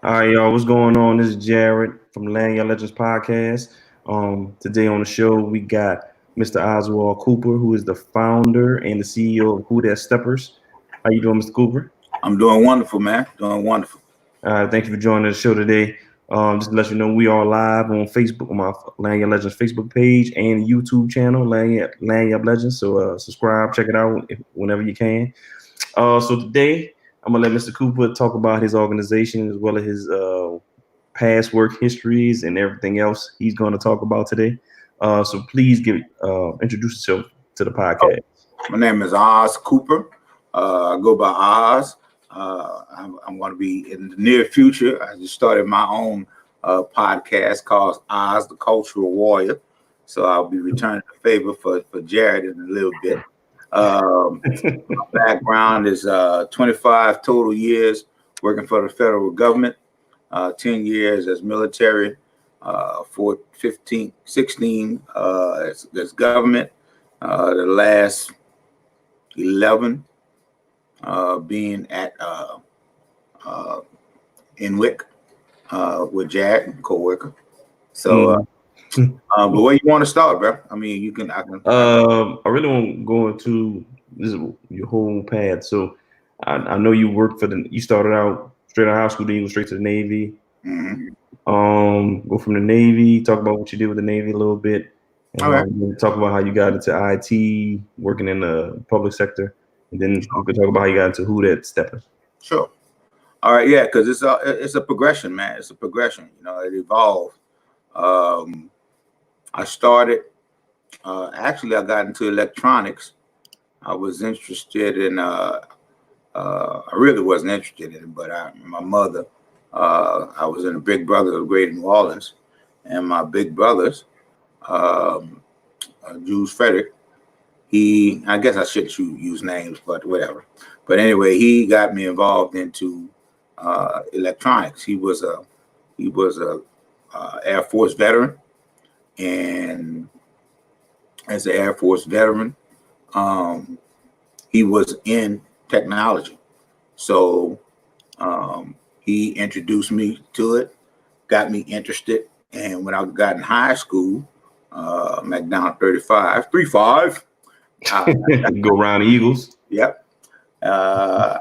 All right, y'all. What's going on? This is Jared from Land Your Legends podcast. Today on the show we got Mr. Oswald Cooper, who is the founder and the CEO of Who That Steppers. How you doing, Mr. Cooper? I'm doing wonderful, man. Doing wonderful. Thank you for joining the show today. Just to let you know, we are live on Facebook, on my Land Your Legends Facebook page and YouTube channel, Land Your Legends. So subscribe, check it out whenever you can. So today I'm gonna let Mr. Cooper talk about his organization as well as his past work histories and everything else he's going to talk about today. So please introduce yourself to the podcast. My name is Oz Cooper. I go by Oz. I'm going to be in the near future. I just started my own podcast called Oz the Cultural Warrior. So I'll be returning the favor for Jared in a little bit. My background is 25 total years working for the federal government, 10 years as military, 16 as government, the last 11 being at Inwick with Jared, co-worker. So, but where you want to start, bro? I mean, you can. I really want to go into this your whole path. So I know you worked you started out straight out of high school, then you go straight to the Navy. Go from the Navy, talk about what you did with the Navy a little bit, and talk about how you got into IT, working in the public sector, and then we could talk about how you got into Who That Steppers. Sure. All right, yeah, because it's a progression, man. It's a progression. You know, it evolved. I started. Actually, I got into electronics. I was interested in. I really wasn't interested in it, but my mother. I was in a Big Brothers of Greater New Orleans, and my big brothers, Jules Frederick. I guess I shouldn't use names, but whatever. But anyway, he got me involved into electronics. He was a Air Force veteran, and as an Air Force veteran, he was in technology. So he introduced me to it, got me interested, and when I got in high school, McDonald 35. Go around the Eagles. Yep. I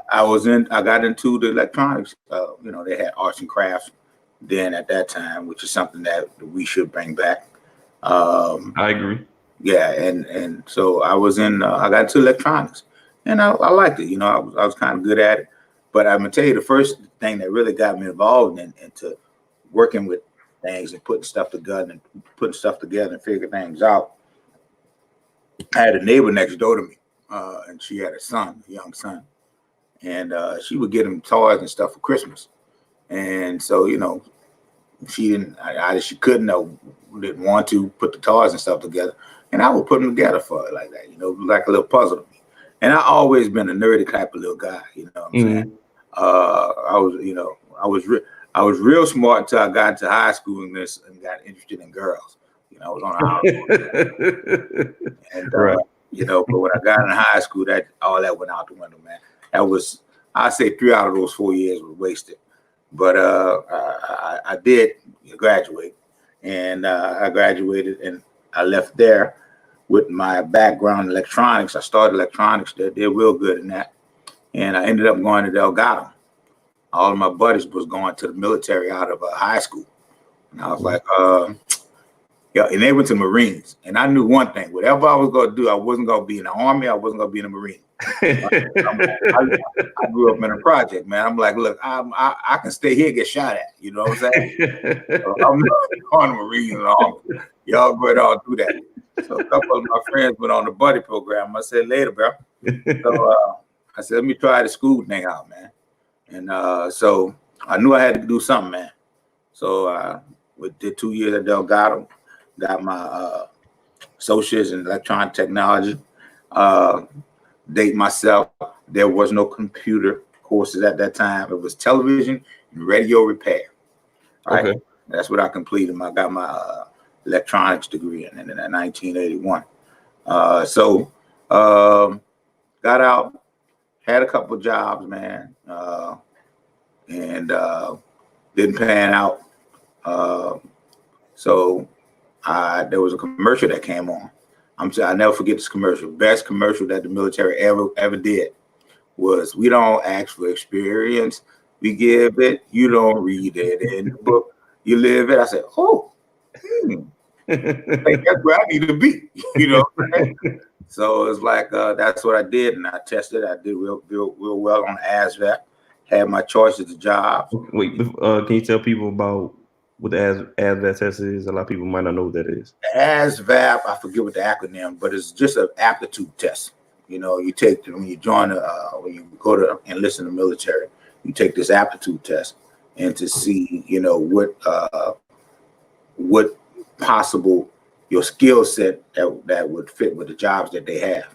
got into the electronics. They had arts and crafts then at that time, which is something that we should bring back. I agree. Yeah, and so I got into electronics, and I liked it. You know, I was kind of good at it. But I'm gonna tell you, the first thing that really got me involved into working with things and putting stuff together and figuring things out. I had a neighbor next door to me, and she had a young son, and she would get him toys and stuff for Christmas. And so, she couldn't or didn't want to put the toys and stuff together, and I would put them together for her like that, like a little puzzle to me. And I always been a nerdy type of little guy, you know what I'm saying? I was real smart until I got into high school and got interested in girls. I was on a house. And right. But when I got in high school, all that went out the window, man. I'd say 3 out of those 4 years were wasted. But I did graduate, and I graduated, and I left there with my background in electronics. I started electronics. Did real good in that, and I ended up going to Delgado. All of my buddies was going to the military out of high school, and I was like, and they went to the Marines. And I knew one thing: whatever I was going to do, I wasn't going to be in the Army. I wasn't going to be in the Marine. I grew up in a project, man. I'm like, look, I can stay here and get shot at. You know what I'm saying? So I'm not going to Marine and all. Y'all go ahead and do that. So a couple of my friends went on the buddy program. I said, later, bro. So I said, let me try the school thing out, man. And so I knew I had to do something, man. So we did 2 years at Delgado, got my associates in electronic technology. Date myself, there was no computer courses at that time. It was television and radio repair. Right? Okay. That's what I completed. I got my electronics degree in 1981. Got out, had a couple of jobs, man, and didn't pan out. So there was a commercial that came on. I'll never forget this commercial. Best commercial that the military ever did was, we don't ask for experience, we give it. You don't read it in the book, you live it. I said, oh, I think that's where I need to be, you know. So it's like that's what I did, and I tested. I did real well on ASVAB. Had my choices of jobs. Wait, can you tell people about what the ASVAB test is? A lot of people might not know what that is. ASVAB, I forget what the acronym, but it's just an aptitude test. You know, you take when you join, when you go to enlist in the military, you take this aptitude test, and to see, you know, what possible your skill set that would fit with the jobs that they have.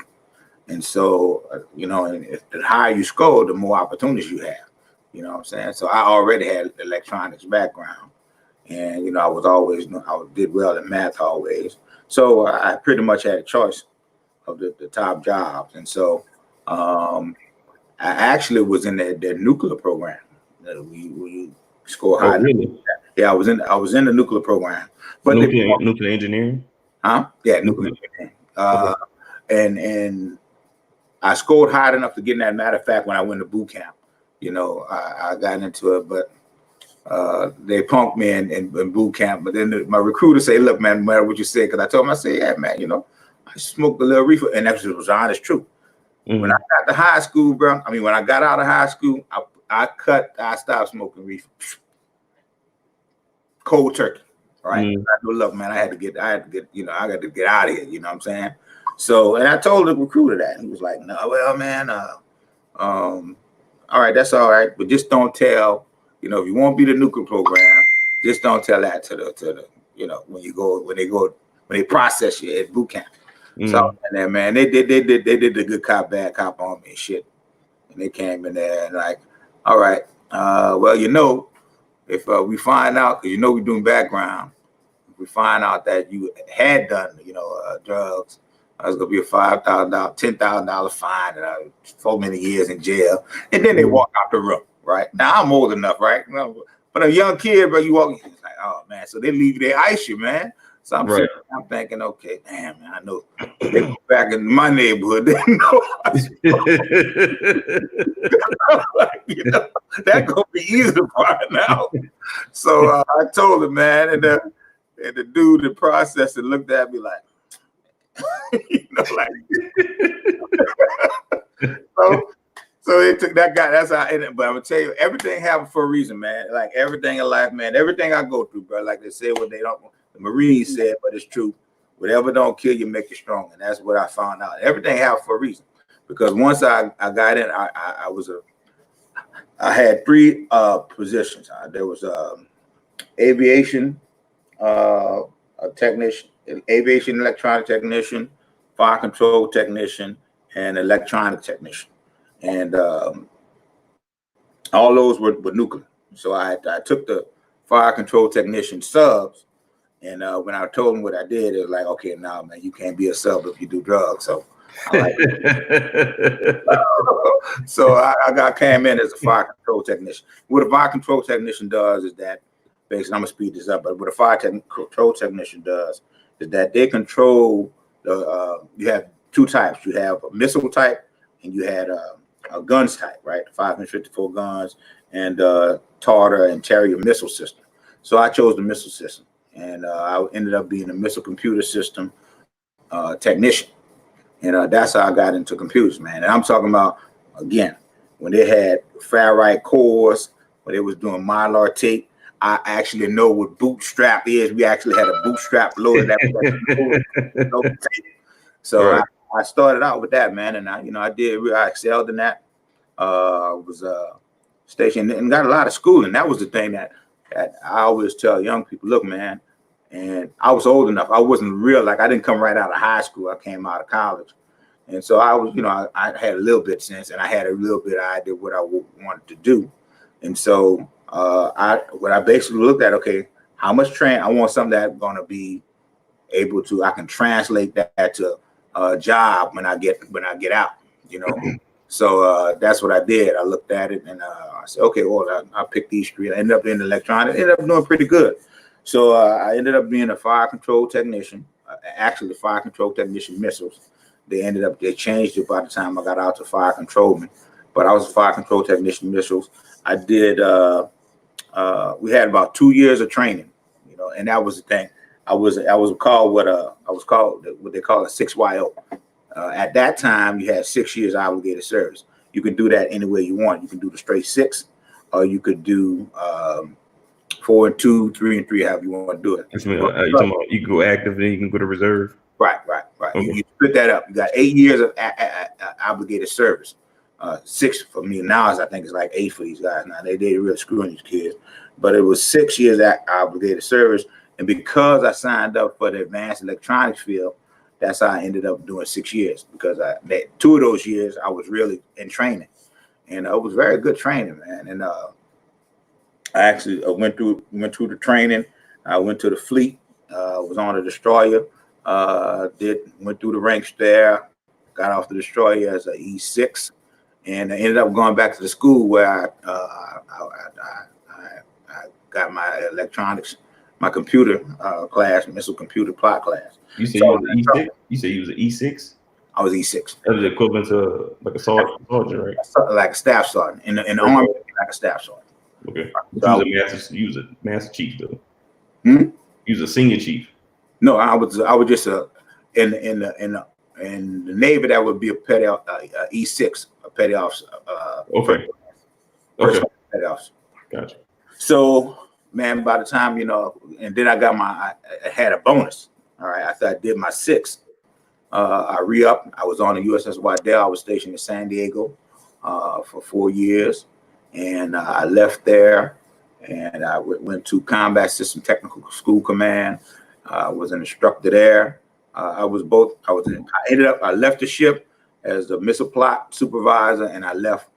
And so, you know, and if the higher you score, the more opportunities you have. You know what I'm saying? So I already had electronics background, and, you know, I did well in math always. So I pretty much had a choice of the top jobs. And so I actually was in their nuclear program. We score high. Oh, really? Yeah, I was in the nuclear program. But nuclear engineering? Huh? Yeah, nuclear engineering. And I scored high enough to get in that. Matter of fact, when I went to boot camp, you know, I got into it, but they punked me in boot camp. But then my recruiter say, look, man, no matter what you say, because I told him, I said, yeah, man, you know, I smoked a little reefer, and that was honest truth. When I got to high school, bro, when I got out of high school, I stopped smoking reefer. Cold turkey, right? I know, look, man, I had to get, you know, I got to get out of here. You know what I'm saying? So, and I told the recruiter that. He was like, no, well, man, all right, that's all right, but just don't tell, you know, if you won't be the nuclear program, just don't tell that to the, you know, when they process you at boot camp. So, and then, man, they did the good cop, bad cop on me and shit. And they came in there and like, all right, well, you know, if we find out, because you know we're doing background, if we find out that you had done, you know, drugs, it's gonna be a $5,000, $10,000 fine, and 4 many years in jail. And then they walk out the room, right? Now I'm old enough, right? You know, but a young kid, bro, you walk, it's like, oh man, so they leave you, they ice you, man. So I'm sitting, I'm thinking, okay, damn, man, I know they go back in my neighborhood, they know. You know, that gonna be easy to find out. So I told him, man, and the dude that processed it looked at me like, you know, like. So it took that guy. That's how I ended. But I'm gonna tell you, everything happened for a reason, man. Like everything in life, man. Everything I go through, bro. Like they say, what they don't. The Marines said, but it's true. Whatever don't kill you, make you strong, and that's what I found out. Everything happened for a reason, because once I got in, I had 3 positions. There was aviation technician, aviation electronic technician, fire control technician, and electronic technician, and all those were nuclear. So I took the fire control technician subs. And when I told him what I did, it was like, okay, now, man, you can't be a sub if you do drugs. So I came in as a fire control technician. What a fire control technician does is that, basically, I'm gonna speed this up, but what a fire control technician does is that they control the. You have 2 types. You have a missile type, and you had a guns type, right? 554 guns and Tartar and Terrier missile system. So I chose the missile system. And I ended up being a missile computer system technician. And that's how I got into computers, man. And I'm talking about, again, when they had ferrite cores, when they was doing Mylar tape, I actually know what bootstrap is. We actually had a bootstrap loaded that. So right. I started out with that, man. And I excelled in that. Was stationed and got a lot of schooling. That was the thing that I always tell young people, look, man, and I was old enough. I wasn't real, like I didn't come right out of high school. I came out of college. And so I was, I had a little bit of sense, and I had a little bit of idea what I wanted to do. And so what I basically looked at, okay, how much I want something that's going to be able to, I can translate that to a job when I get out, So that's what I did. I looked at it and I said, okay, well, I picked these three. I ended up in electronics. Ended up doing pretty good. So I ended up being a fire control technician. Actually, the fire control technician missiles. They changed it by the time I got out to fire controlman. But I was a fire control technician missiles. I did. We had about 2 years of training, and that was the thing. I was called what they call a 6YO. At that time, you had 6 years obligated service. You could do that any way you want. You can do the straight 6, or you could do 4 and 2, 3 and 3, however you want to do it. You talking about you can go active and you can go to reserve? Right. Okay. You split that up. You got 8 years of obligated service. 6 for me now, I think it's like 8 for these guys now. They really screwing these kids. But it was 6 years obligated service. And because I signed up for the advanced electronics field, that's how I ended up doing 6 years, because 2 of those years I was really in training, and it was very good training, man. And I actually went through the training. I went to the fleet, was on a destroyer, went through the ranks there, got off the destroyer as an E6, and I ended up going back to the school where I got my electronics, my computer class, missile computer plot class. You said you was an E6? You said you was an E6? I was E6. That was equivalent to like a sergeant, right? Like a staff sergeant. In the Army, like a staff sergeant. Okay. So you was a master chief, though. You was a senior chief. No, I was just in the Navy, that would be a petty E6, a petty officer. Okay. Petty officer. Gotcha. So, man, by the time, and then I had a bonus. All right, after I did my 6, I re-upped. I was on the USS Waddell. I was stationed in San Diego for 4 years, and I left there, and I went to Combat System Technical School Command. I was an instructor there. I left the ship as the missile plot supervisor, and I left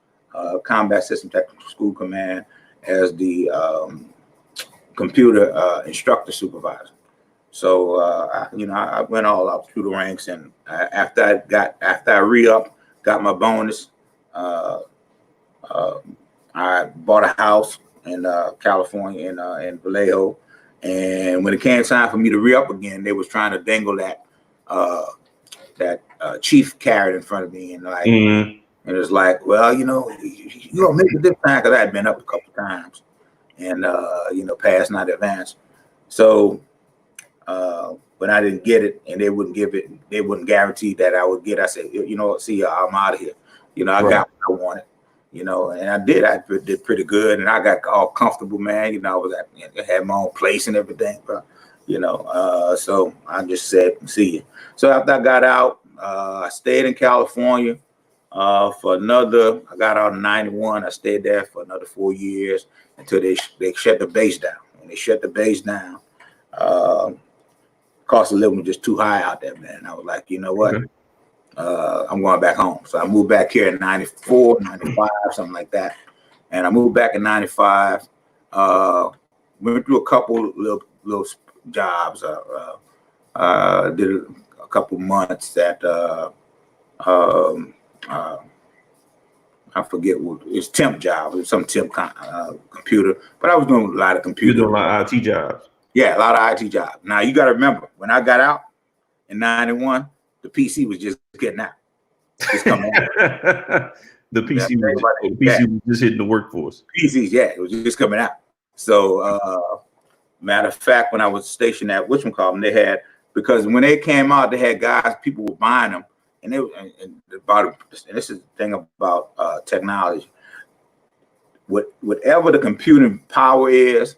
Combat System Technical School Command as the computer instructor supervisor. So I went all up through the ranks, and after I re-up, got my bonus, I bought a house in California in Vallejo. And when it came time for me to re-up again, they was trying to dangle that chief carrot in front of me, and and it's like, well, you gonna make it this time, because I had been up a couple times, and passed not advanced. So when I didn't get it, and they wouldn't guarantee that I would get, I said, see ya, I'm out of here. I got what I wanted. And I did pretty good, and I got all comfortable, man. I had my own place and everything, bro. So I just said, see you. So after I got out, I stayed in California I got out in 91. I stayed there for another 4 years until they shut the base down. When they shut the base down, cost of living was just too high out there, man. I was like, you know what? Okay. I'm going back home. So I moved back here in 94, 95, something like that. And I moved back in 95. Went through a couple little jobs. Did a couple months at I forget what it's temp job. It was some temp computer, but I was doing a lot of computer. You're doing a lot of IT jobs. Yeah, a lot of IT jobs. Now you got to remember, when I got out in 91, the PC was just getting out. Just coming out. The PC was just hitting the workforce. PCs, yeah, it was just coming out. So, matter of fact, when I was stationed at whatchamacallit, they had, because when they came out, they had guys, people were buying them, and this is the thing about technology. Whatever the computing power is,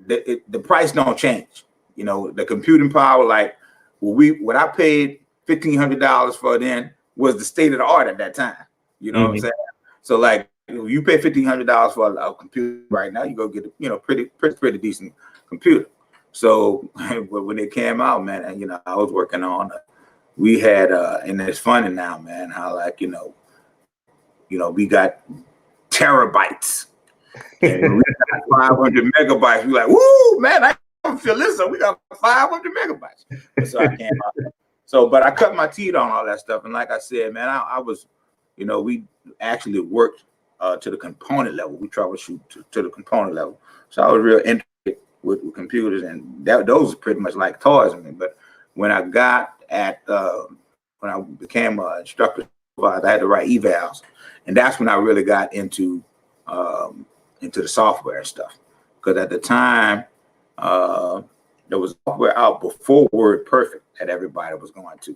the price don't change. The computing power, like what I paid $1,500 for then was the state of the art at that time. You know what I'm saying? So like, you pay $1,500 for a computer right now, you go get a pretty decent computer. So when it came out, man, and I was working on we had and it's funny now, man, how like we got terabytes and we got 500 megabytes. We like, woo, man, I don't feel this. So we got 500 megabytes. So I came out. So, but I cut my teeth on all that stuff, and like I said, man, I was we actually worked to the component level. We troubleshoot to the component level. So I was real interested with computers, and those are pretty much like toys to me. But when I became an instructor, I had to write evals, and that's when I really got into the software and stuff. Because at the time, there was software out before WordPerfect that everybody was going to,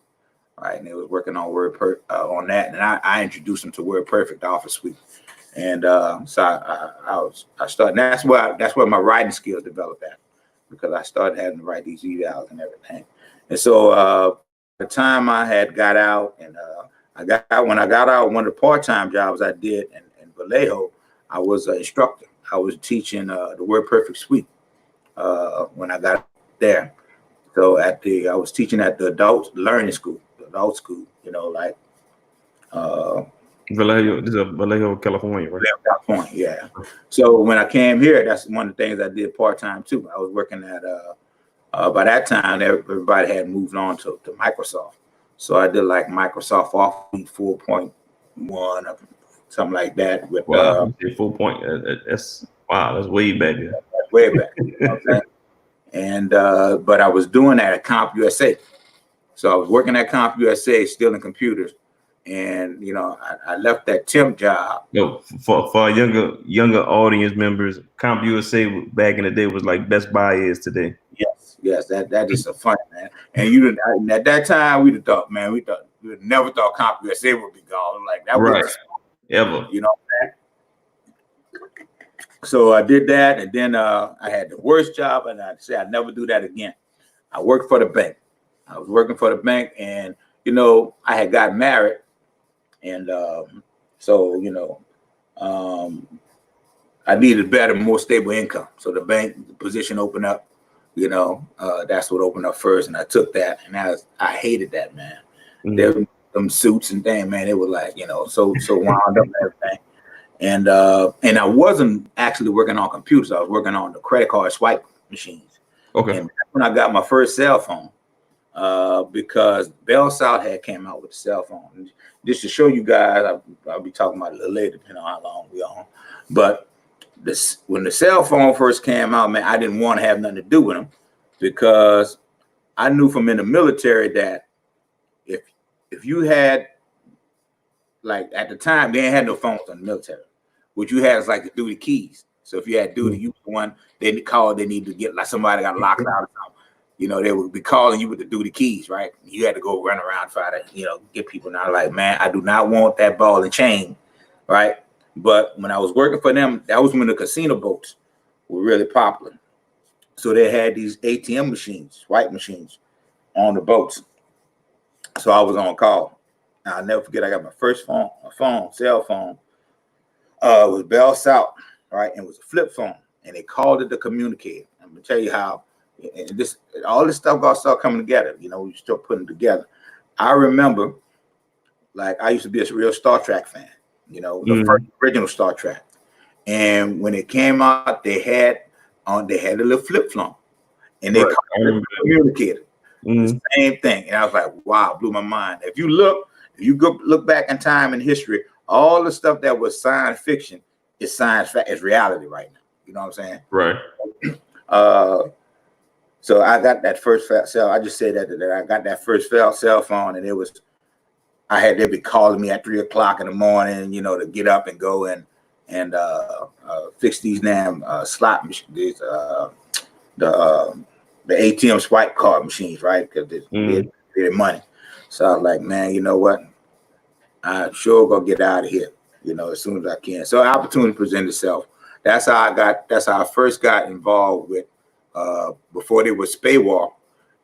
right? And they was working on on that, and I introduced them to WordPerfect, the Office Suite, and so I started. And that's where my writing skills developed at, because I started having to write these evals and everything. And so the time I had got out, and when I got out, one of the part-time jobs I did in Vallejo, I was an instructor. I was teaching the WordPerfect suite when I got there. So I was teaching at the adult learning school, like Vallejo, this is Vallejo, California, right? California, yeah. So when I came here, that's one of the things I did part-time too. I was working at by that time everybody had moved on to Microsoft. So I did like Microsoft Office 4.1 or something like that. With 4 point. That's way back there. That's way back. Okay. And but I was doing that at CompUSA. So I was working at CompUSA, still in computers, and I left that temp job. For our younger audience members, CompUSA back in the day was like Best Buy is today. Yes, that is so funny, man. And at that time we thought we never thought CompUSA would be gone. Like that was ever. So I did that, and then I had the worst job, and I said I'd never do that again. I worked for the bank. I was working for the bank, and I had got married, and so I needed better, more stable income. So the bank position opened up. That's what opened up first, and I took that, and I hated that, man. Mm-hmm. Them suits and things, man, it was like so wound up and everything. And I wasn't actually working on computers. I was working on the credit card swipe machines. Okay. And that's when I got my first cell phone, because Bell South had came out with the cell phone. And just to show you guys, I'll be talking about it a little later, depending on how long we're on. But when the cell phone first came out, man, I didn't want to have nothing to do with them, because I knew from in the military that if you had, like at the time, they ain't had no phones in the military. What you had is like the duty keys. So if you had duty, you were the one they need to get, like somebody got locked out or something. They would be calling you with the duty keys, right? You had to go run around, try to, get people. Now, like, man, I do not want that ball and chain, right? But when I was working for them, that was when the casino boats were really popular. So they had these ATM machines, swipe machines, on the boats. So I was on call. Now, I'll never forget, I got my first cell phone. It was Bell South, right? And it was a flip phone, and they called it the communicator. I'm gonna tell you how, and all this stuff got start coming together. We start putting together. I remember, like, I used to be a real Star Trek fan. The first original Star Trek, and when it came out, they had a little flip phone, and they called it the communicator. The same thing, and I was like, wow, blew my mind. If you look back in time and history, all the stuff that was science fiction is is reality right now. You know what I'm saying? Right. So I got that first cell. I just said that I got that first cell phone, and they'd be calling me at 3 o'clock in the morning, to get up and go and fix these damn slot machines, the ATM swipe card machines, right? Because they're money. So I was like, man, you know what? I'm sure gonna get out of here, as soon as I can. So opportunity presented itself. That's how I first got involved with, before they were SPAWAR,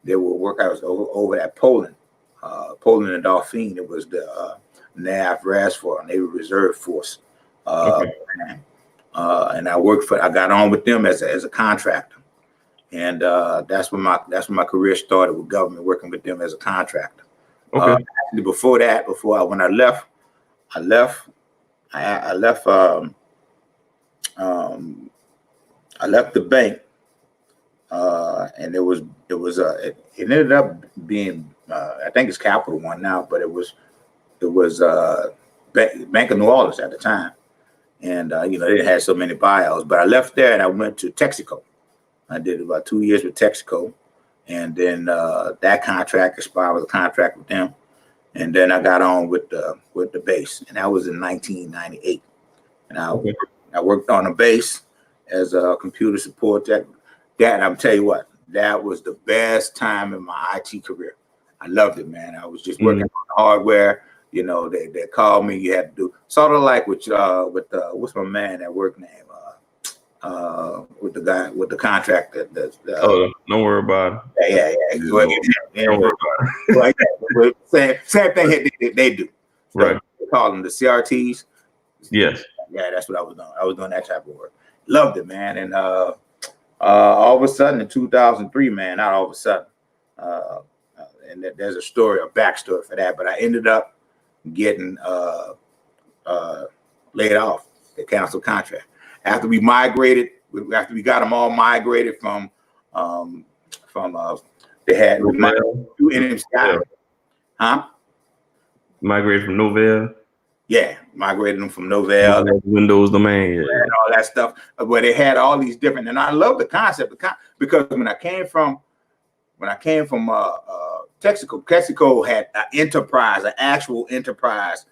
they were work. I was over at Poland and Dauphine. It was the NAV RASFOR, Navy Reserve Force. And I got on with them as a contractor. And that's when my career started with government, working with them as a contractor. Okay. Actually, when I left the bank, and it ended up being, I think it's Capital One now, but it was Bank of New Orleans at the time. And, you know, they didn't have so many buyouts. But I left there and I went to Texaco. I did about 2 years with Texaco. And then that contract expired with a contract with them. And then I got on with the base. And that was in 1998. And I worked on the base as a computer support tech. That, I'm tell you what, that was the best time in my IT career. I loved it, man. I was just working on the hardware. You know, they called me. You had to do sort of like with what's my man at work name? With the guy with the contract that don't worry about it. Yeah. Don't worry about it. Same thing they do. So right. They call them the CRTs. Yes. Yeah, that's what I was doing. I was doing that type of work. Loved it, man. And all of a sudden in 2003, man, not all of a sudden. And there's a story, a backstory for that. But I ended up getting laid off. They canceled contract after we migrated. After we got them all migrated from they had two NMCI, Migrated from Novell. Yeah, migrated them from Novell, Windows domain, and all that stuff. Where they had all these different, and I love the concept because when I came from Texaco had an enterprise, an actual enterprise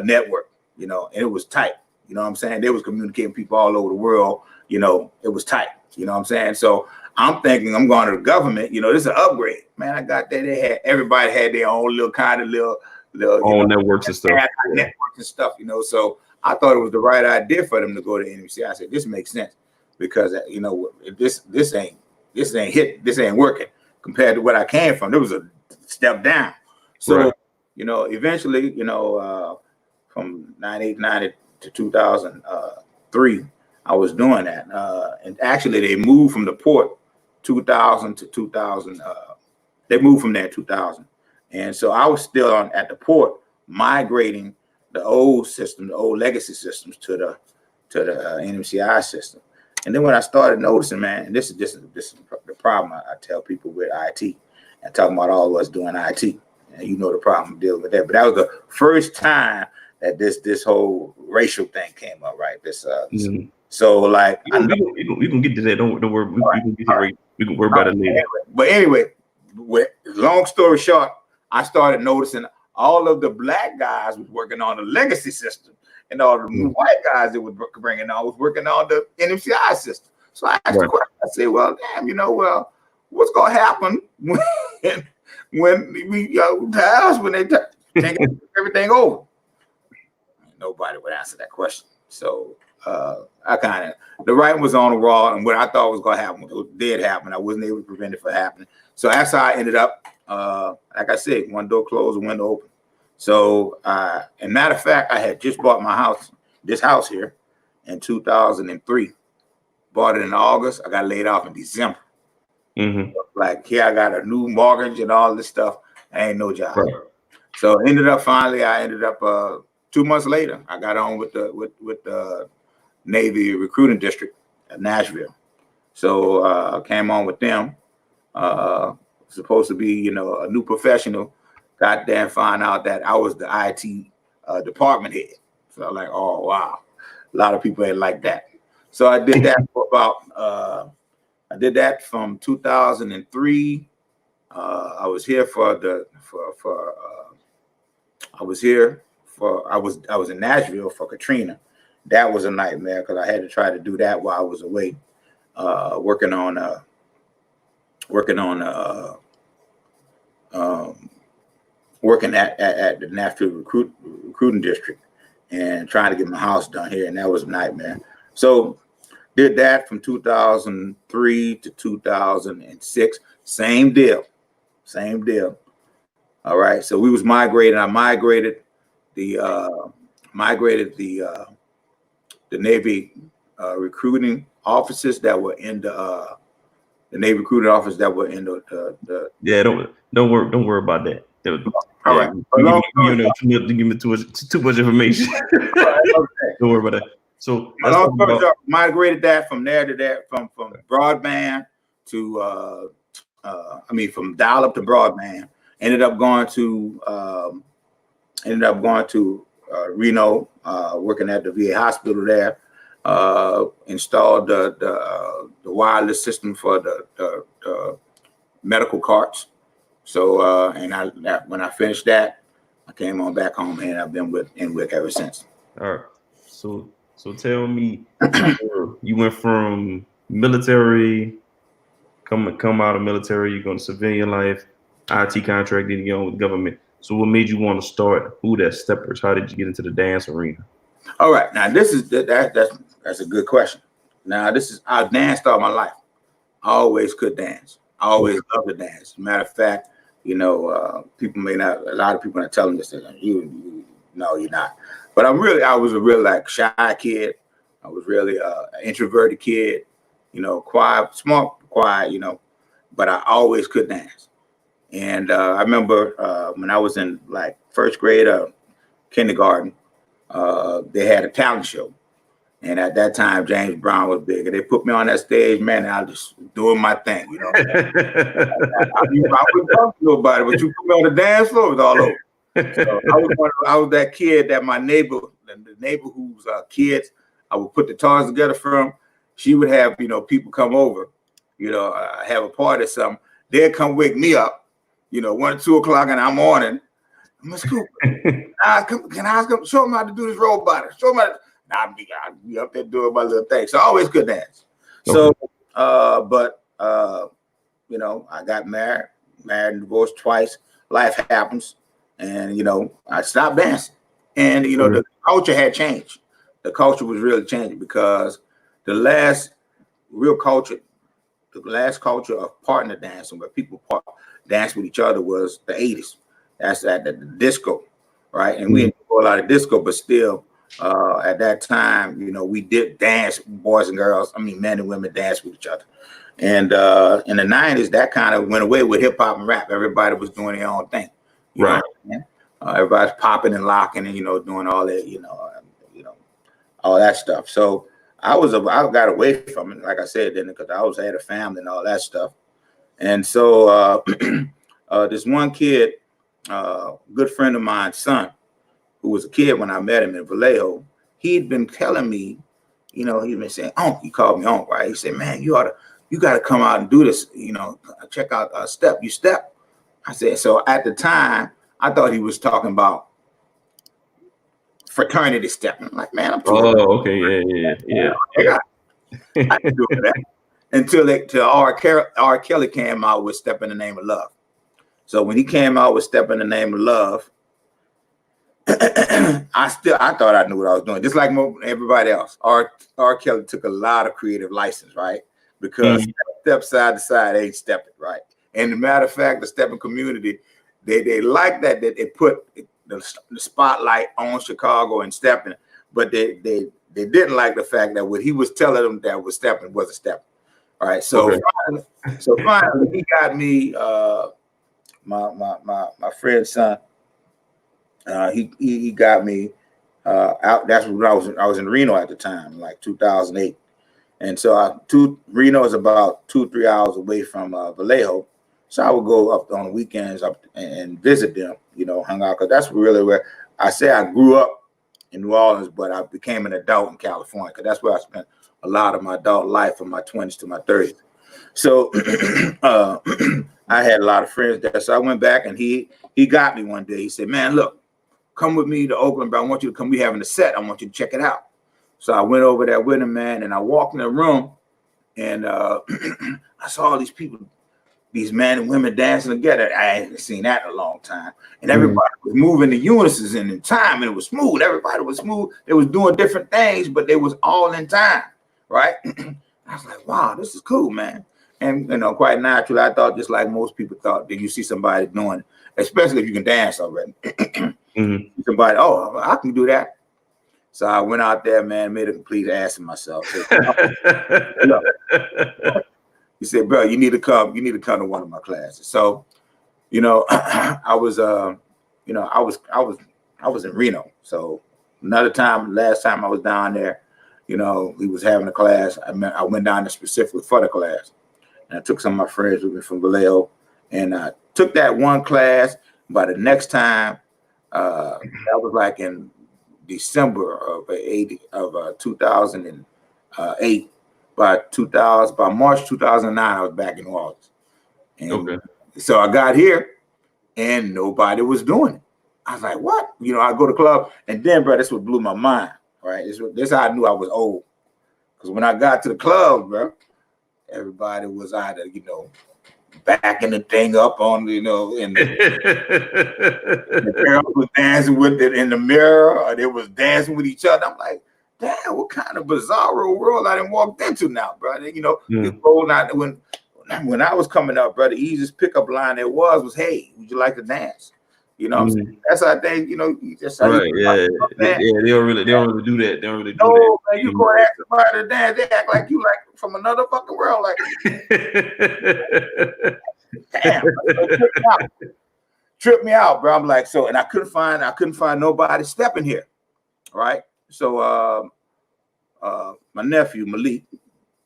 network, you know, and it was tight. You know what I'm saying? They was communicating people all over the world. You know, it was tight. You know what I'm saying? So I'm thinking I'm going to the government. You know, this is an upgrade, man. I got that. Everybody had their own little kind of little networks and stuff. Networks and stuff. You know, so I thought it was the right idea for them to go to NMC. I said this makes sense because you know this ain't working compared to what I came from. There was a step down. So you know, eventually, you know, from 1990 to 2003. I was doing that, and actually they moved from the port 2000 to 2000. They moved from there in 2000, and so I was still at the port migrating the old system, the old legacy systems to the NMCI system. And then when I started noticing, man, and this is the problem I tell people with IT and talking about all of us doing IT, and you know the problem dealing with that. But that was the first time that this whole racial thing came up, right? So like we can get to that. Don't worry. We can worry about it later. But anyway, long story short, I started noticing all of the black guys was working on the legacy system, and all the white guys that were bringing on was working on the NMCI system. So I asked the question. I said, "Well, damn, you know, well, what's going to happen when we when they take everything over?" Nobody would answer that question. So I kind of, the writing was on the wall, and what I thought was going to happen did happen. I wasn't able to prevent it from happening. So that's how I ended up, like I said, one door closed, one window open. So, and matter of fact, I had just bought my house, this house here, in 2003. Bought it in August. I got laid off in December. Like here, I got a new mortgage and all this stuff. I ain't no job. So I ended up 2 months later, I got on with the Navy recruiting district at Nashville. So I came on with them. Supposed to be, you know, a new professional. Got there and found out that I was the IT department head. So I was like, oh wow, a lot of people ain't like that. So I did that for about. I did that from 2003. I was here I was in Nashville for Katrina. That was a nightmare because I had to try to do that while I was away, working at the Nashville recruiting district and trying to get my house done here, and that was a nightmare. So did that from 2003 to 2006. Same deal. All right. So we was migrating. I migrated the Navy recruiting offices that were in the Navy recruiting office that were in the yeah. Don't worry about that. All right. You give me too much information. Don't worry about that. So migrated that from there to there, from broadband to from dial-up to broadband. Ended up going to Reno, working at the VA hospital there. Installed the wireless system for the medical carts. So when I finished that, I came on back home, and I've been with NWIC ever since. All right. So tell me, you went from military, come out of military, you're going to civilian life, IT contract, then you get on with government. So what made you want to start Who That Steppers? How did you get into the dance arena? All right, now this is that's a good question. Now I've danced all my life. I always could dance. I always loved to dance. Matter of fact, people may not. A lot of people are telling this. No, you're not. But I was a real like shy kid. I was really an introverted kid. Quiet, smart, quiet. But I always could dance. And I remember when I was in like first grade or kindergarten, they had a talent show. And at that time, James Brown was big. And they put me on that stage, man, and I was just doing my thing, I wouldn't talk to nobody, but you put me on the dance floor, it was all over. So I was that kid that my neighbor, the neighbor whose kids I would put the toys together from, she would have, people come over, have a party or something. They'd come wake me up, 1 or 2 o'clock in the morning. Miss Cooper, can I ask him, show him how to do this robot? Show him how to. I'd be up there doing my little thing. So I always could dance. Okay. So, I got married and divorced twice. Life happens. And, I stopped dancing. And, the culture had changed. The culture was really changing because the last culture of partner dancing where people dance with each other was the 80s. That's at the disco, right? And we didn't do a lot of disco, but still, at that time, we did dance, boys and girls. I mean, men and women danced with each other. And in the 90s, that kind of went away with hip hop and rap. Everybody was doing their own thing, right? Everybody's popping and locking and doing all that, all that stuff. So I got away from it, like I said, then because I had a family and all that stuff. And so this one kid, good friend of mine's son, who was a kid when I met him in Vallejo, he'd been telling me, he'd been saying, "Unc," he called me Unc, right? He said, "Man, you got to come out and do this, check out Step. You Step." I said, so at the time, I thought he was talking about fraternity step. I'm like, man, I'm too old. Okay, yeah. I can do that. Until R. Kelly came out with Step in the Name of Love. So when he came out with Step in the Name of Love, I thought I knew what I was doing, just like everybody else. R. Kelly took a lot of creative license, right? Because step side to side ain't stepping, right? And as a matter of fact, the stepping community, they like that they put the spotlight on Chicago and stepping, but they didn't like the fact that what he was telling them that was stepping wasn't stepping. All right, so finally he got me my friend's son. He got me out. That's when I was in Reno at the time, like 2008, and so Reno is about 2-3 hours away from Vallejo. So I would go up on the weekends up and visit them, hang out, because that's really where I say I grew up in New Orleans, but I became an adult in California, because that's where I spent a lot of my adult life from my 20s to my 30s. So I had a lot of friends there. So I went back and he got me one day. He said, "Man, look, come with me to Oakland, but I want you to come. We having a set. I want you to check it out." So I went over there with him, man, and I walked in the room and I saw all these people, these men and women dancing together. I hadn't seen that in a long time. And everybody was moving in unison and in time, and it was smooth. Everybody was smooth. They was doing different things, but they was all in time, right? I was like, wow, this is cool, man. And, quite naturally, I thought just like most people thought, that you see somebody doing it, especially if you can dance already. Somebody, oh, I can do that. So I went out there, man, made a complete ass of myself. He said, "Bro, you need to come to one of my classes." So, I was in Reno. So last time I was down there, he was having a class. I went down there specifically for the class. And I took some of my friends with me from Vallejo, and I took that one class. By the next time, that was like in December of 2008. By March 2009, I was back in New Orleans. And so I got here and nobody was doing it. I was like, what? You know, I go to the club, and then, bro, this what blew my mind, right? This how I knew I was old. Because when I got to the club, bro, everybody was either, you know, backing the thing up on, you know, and the girl was dancing with it in the mirror, or they was dancing with each other. I'm like, damn, what kind of bizarre world I done walked into now, bro? You know, it's cold out when I was coming up, bro, the easiest pickup line there was, hey, would you like to dance? You know what I'm saying? That's how I think, you know, that's how right, yeah, they don't really do that. They don't really do that. No, man, you go ask somebody to dance, they act like you like from another fucking world. Like, damn, tripped me out, bro. I'm like, so, and I couldn't find nobody stepping here, right? So, my nephew Malik,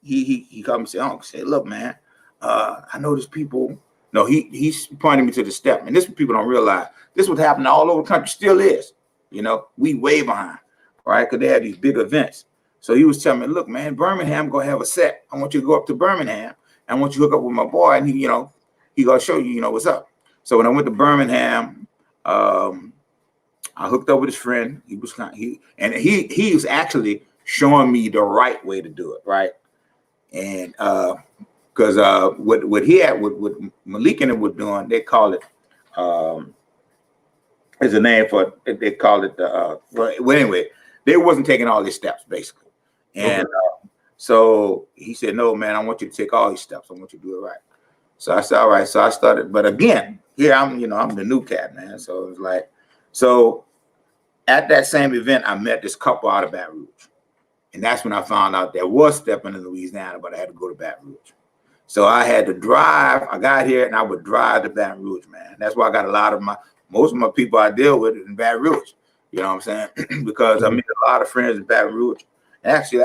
he called me and said, "Uncle, say, look, man, I know there's people." No, he's pointing me to the step, and this what people don't realize. This was happening all over the country, still is. You know, we way behind, right? Because they had these big events. So he was telling me, look, man, Birmingham gonna have a set. I want you to go up to Birmingham. I want you to hook up with my boy, and he gonna show you, you know, what's up. So when I went to Birmingham, I hooked up with his friend. He was actually showing me the right way to do it, right? And because what he had, what Malik and him were doing, they call it there's a name for it. They call it well, anyway, they wasn't taking all these steps basically. And so he said, no, man, I want you to take all these steps. I want you to do it right. So I said, all right. So I started, but again, here I'm the new cat, man. So it was like, so at that same event, I met this couple out of Baton Rouge. And that's when I found out there was stepping in Louisiana, but I had to go to Baton Rouge. So I had to drive. I got here and I would drive to Baton Rouge, man. That's why I got most of my people I deal with in Baton Rouge. You know what I'm saying? Because I made a lot of friends in Baton Rouge. And actually,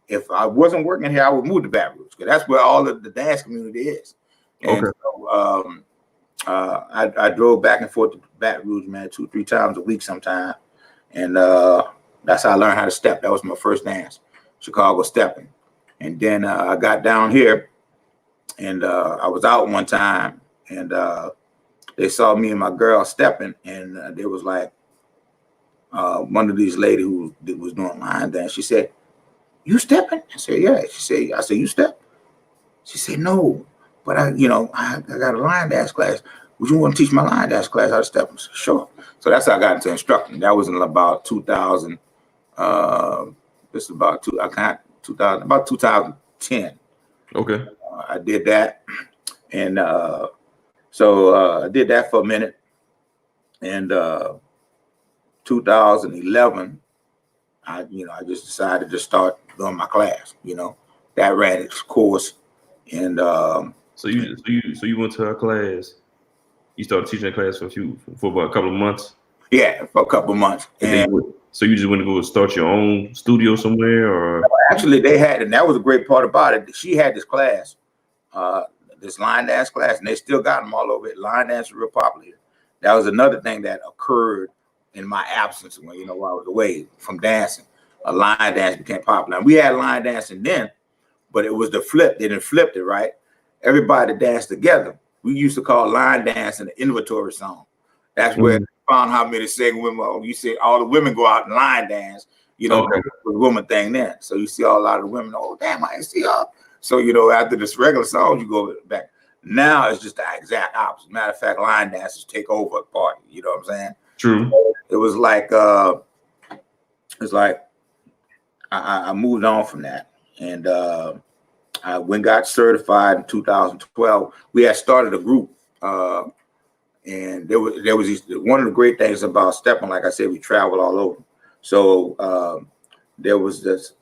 if I wasn't working here, I would move to Baton Rouge because that's where all of the dance community is. And so I drove back and forth to Baton Rouge, man, 2-3 times a week sometime. And that's how I learned how to step. That was my first dance, Chicago stepping. And then I got down here and I was out one time and they saw me and my girl stepping and there was like one of these ladies who was doing line dance. She said, "You stepping?" I said, "Yeah." I said, "You step?" She said, "No, but I got a line dance class. Would you want to teach my line dance class how to step?" I said, "Sure." So that's how I got into instructing. That was in about 2000. This is about 2010. Okay. I did that, and so I did that for a minute, and 2011, I just decided to start doing my class. You know, that ran its course, and so you went to her class. You started teaching that class for about a couple of months. Yeah, for a couple of months. And so you just went to go start your own studio somewhere, or actually they had, and that was a great part about it. She had this class, this line dance class, and they still got them all over it. Line dance is real popular here. That was another thing that occurred in my absence when while I was away from dancing. A line dance became popular. And we had line dancing then, but it was the flip. They didn't flip it, right? Everybody danced together. We used to call line dancing the inventory song. That's where we found how many second women. You see all the women go out and line dance, the woman thing then. So you see a lot of the women, oh, damn, I ain't see y'all. So, after this regular song, you go back. Now it's just the exact opposite. Matter of fact, line dancers take over a party. You know what I'm saying? True. So it was like, I moved on from that. And I got certified in 2012. We had started a group. And there was one of the great things about stepping, like I said, we travel all over. So there was this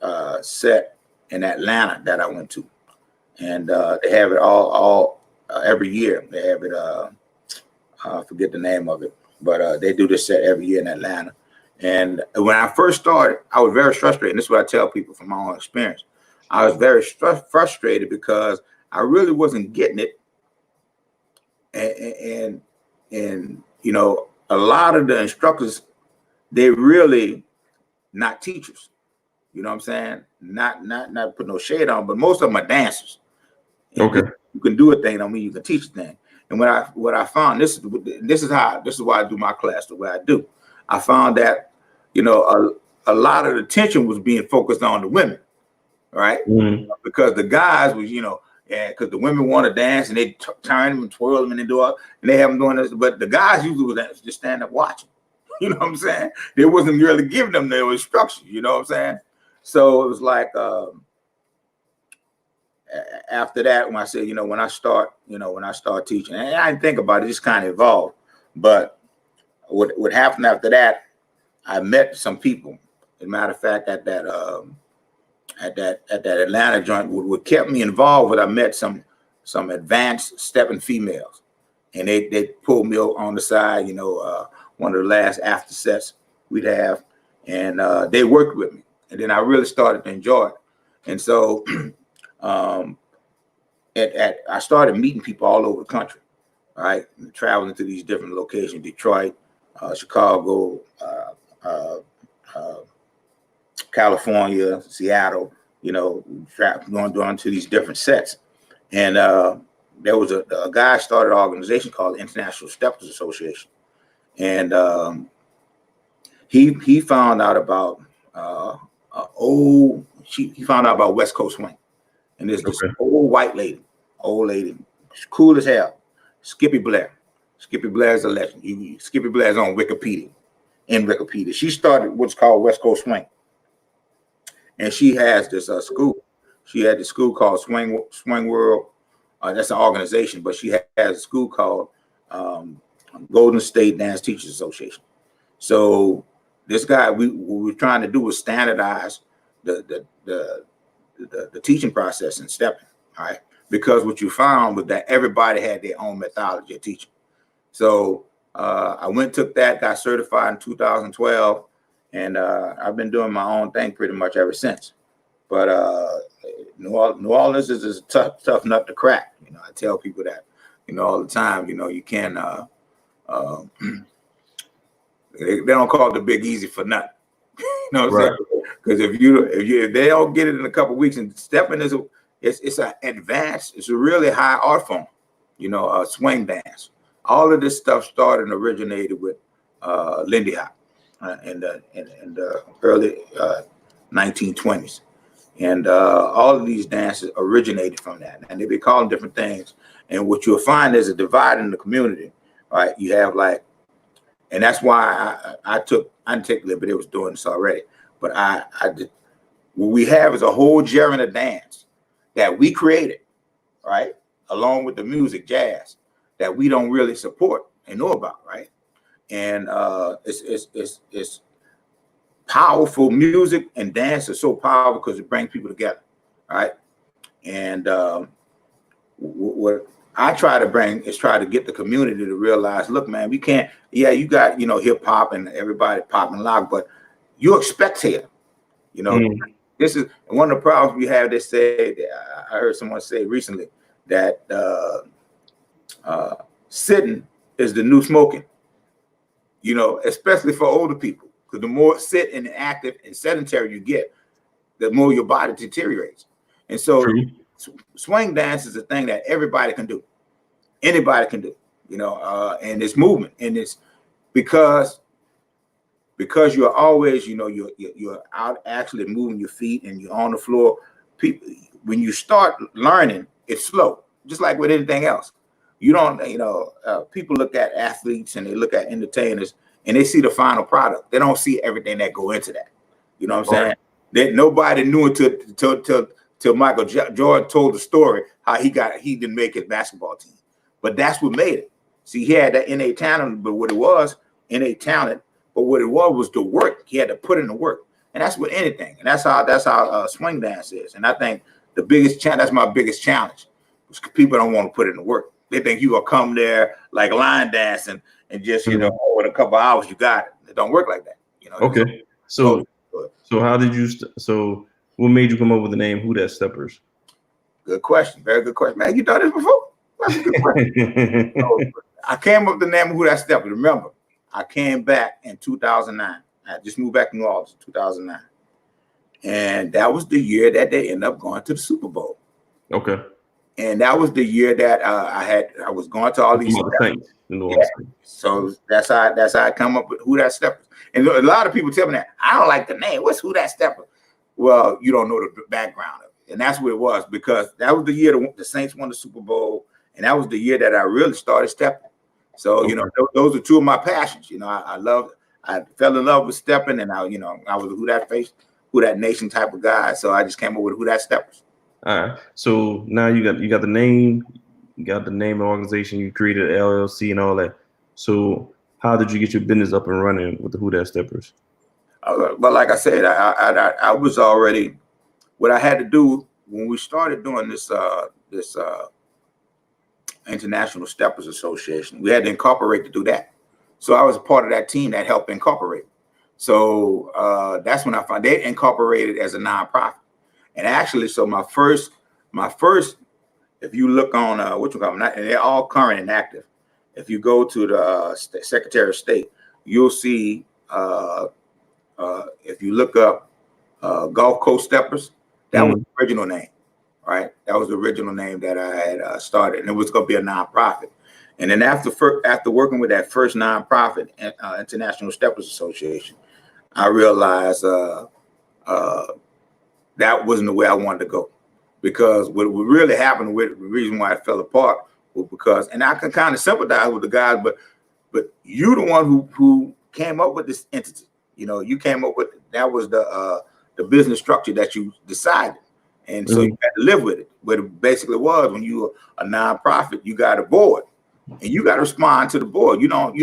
set in Atlanta that I went to, and they have it all every year. They have it. I forget the name of it, but they do this set every year in Atlanta. And when I first started, I was very frustrated. And this is what I tell people from my own experience. I was very frustrated because I really wasn't getting it, and a lot of the instructors they're really not teachers. You know what I'm saying? Not put no shade on, but most of them are dancers. And Okay. you can do a thing, don't mean you can teach a thing. And what I found, this is why I do my class the way I do. I found that, you know, a lot of the attention was being focused on the women, right? Because the guys was, you know, because the women want to dance and they turn them and twirl them and they do all, and they have them doing this, but the guys usually was just stand up watching. You know what I'm saying? They wasn't really giving them their instructions. You know what I'm saying? So it was like after that, when I said, you know, when I start teaching, and I didn't think about it, just kind of evolved. But what happened after that, I met some people. As a matter of fact, at that Atlanta joint, what kept me involved with, I met some advanced stepping females, and they pulled me on the side, you know, one of the last after sets we'd have, and they worked with me, and then I really started to enjoy it. And so I started meeting people all over the country, right? Traveling to these different locations, Detroit, Chicago, California, Seattle, you know, going to these different sets. And there was a guy started an organization called the International Steppers Association. And he found out about he found out about West Coast Swing. And there's this old lady, cool as hell, Skippy Blair. Skippy Blair is a legend. Skippy Blair is on Wikipedia. She started what's called West Coast Swing. And she has this school. She had this school called Swing World. That's an organization, but she has a school called Golden State Dance Teachers Association. So this guy, what we're trying to do is standardize the teaching process in stepping, all right? Because what you found was that everybody had their own methodology of teaching. So I took that, got certified in 2012, and I've been doing my own thing pretty much ever since. But New Orleans is a tough nut to crack. You know, I tell people that, you know, all the time. You know, you can they don't call it the Big Easy for nothing. You know what I'm saying? Because if they don't get it in a couple of weeks, and stepping it's an advanced, it's a really high art form. You know, swing dance. All of this stuff started and originated with Lindy Hop in the early 1920s. And all of these dances originated from that. And they be calling different things. And what you'll find is a divide in the community, right? You have like, and that's why I didn't take Liberty, was doing this already. But what we have is a whole genre of dance that we created, right? Along with the music, jazz, that we don't really support and know about, right? And it's powerful. Music and dance are so powerful because it brings people together, right? And what I try to bring is try to get the community to realize, look, man, we can't, you got, you know, hip hop and everybody popping lock, but you're a spectator. You know, this is one of the problems we have. They say, I heard someone say recently that sitting is the new smoking, you know, especially for older people. Because the more sit and active and sedentary you get, the more your body deteriorates. And so swing dance is a thing that everybody can do. Anybody can do, you know, and it's movement. And it's because you're always, you know, you're out actually moving your feet and you're on the floor. People, when you start learning, it's slow, just like with anything else. You don't, you know, people look at athletes and they look at entertainers and they see the final product. They don't see everything that go into that. You know what I'm saying? That nobody knew until Michael Jordan told the story how he didn't make his basketball team. But that's what made it. See, he had that innate talent, but what it was the work. He had to put in the work. And that's with anything. And that's how swing dance is. And I think that's my biggest challenge. People don't want to put in the work. They think you gonna come there like line dancing and just, you know, in a couple of hours you got it. It don't work like that. You know. Okay. So how did you? So what made you come up with the name Who That Steppers? Good question. Very good question, man. You done this before? That's a good question. I came up with the name of Who That Steppers. Remember, I came back in 2009. I just moved back to New Orleans in 2009. And that was the year that they ended up going to the Super Bowl. Okay. And that was the year that I was going to all these Saints. Yeah. So that's how I come up with Who That Stepper. And a lot of people tell me that I don't like the name. What's Who That Stepper? Well, you don't know the background of it. And that's what it was, because that was the year the Saints won the Super Bowl. And that was the year that I really started stepping. So, you know, those are two of my passions. You know, I fell in love with stepping, and I was a Who That Nation type of guy. So I just came up with Who That Steppers. All right. So now you got the name, of the organization, you created an LLC and all that. So how did you get your business up and running with the Who That Steppers? But like I said, I was already, what I had to do when we started doing this International Steppers Association, we had to incorporate to do that. So I was a part of that team that helped incorporate. So that's when I found they incorporated as a nonprofit. And actually, so my first, if you look on and they're all current and active. If you go to the Secretary of State, you'll see. If you look up Gulf Coast Steppers, that was the original name, right? That was the original name that I had started, and it was going to be a nonprofit. And then after working with that first nonprofit, International Steppers Association, I realized that wasn't the way I wanted to go, because what really happened with the reason why it fell apart was because, and I can kind of sympathize with the guys, but you the one who came up with this entity. You know, you came up with, that was the business structure that you decided. And so you had to live with it. But it basically was, when you're a nonprofit, you got a board, and you got to respond to the board. You don't,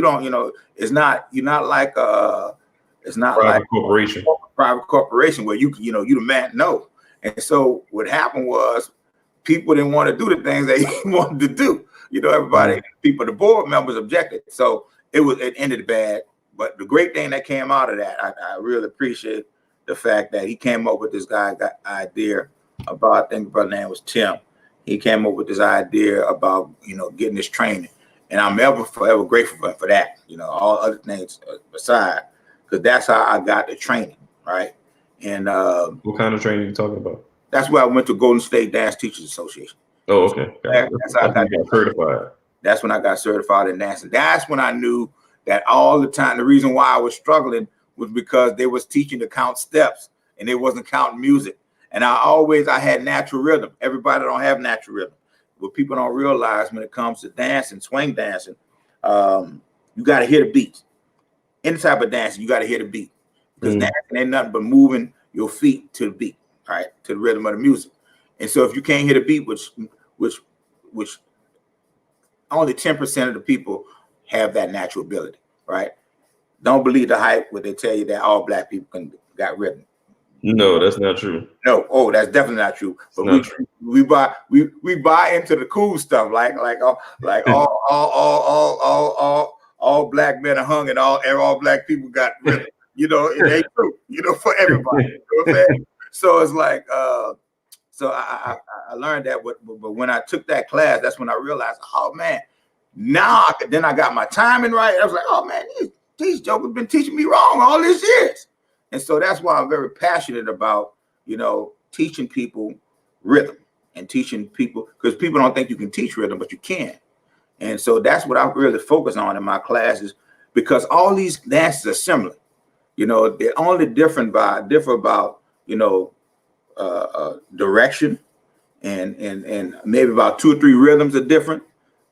it's not, you're not like it's not private like corporation. Private corporation where you the man. No. And so what happened was, people didn't want to do the things they wanted to do. You know, everybody, people, the board members objected. So it ended bad. But the great thing that came out of that, I really appreciate the fact that he came up with this idea about, I think the brother's name was Tim. He came up with this idea about, getting this training. And I'm forever grateful for that, all other things aside, because that's how I got the training, right? And what kind of training are you talking about? That's where I went to Golden State Dance Teachers Association. Oh, okay. That's how I got certified. That's when I got certified in dancing. That's when I knew that all the time, the reason why I was struggling was because they was teaching to count steps and they wasn't counting music. And I had natural rhythm. Everybody don't have natural rhythm. What people don't realize when it comes to dancing, swing dancing, you got to hear the beat. Any type of dancing, you got to hear the beat. Because dancing ain't nothing but moving your feet to the beat, right? To the rhythm of the music. And so if you can't hear the beat, which only 10% of the people have that natural ability, right? Don't believe the hype when they tell you that all black people got rhythm. No, that's not true. No, that's definitely not true. But we buy into the cool stuff, like all black men are hung and all black people got rhythm. It ain't true. For everybody. You know what I'm saying? So it's like, so I learned that. But when I took that class, that's when I realized, oh man. Now I got my timing right. I was like, oh man, these jokers been teaching me wrong all these years. And so that's why I'm very passionate about, teaching people rhythm and teaching people, because people don't think you can teach rhythm, but you can. And so that's what I really focus on in my classes, because all these dances are similar. They're only differ about, direction and maybe about 2 or 3 rhythms are different.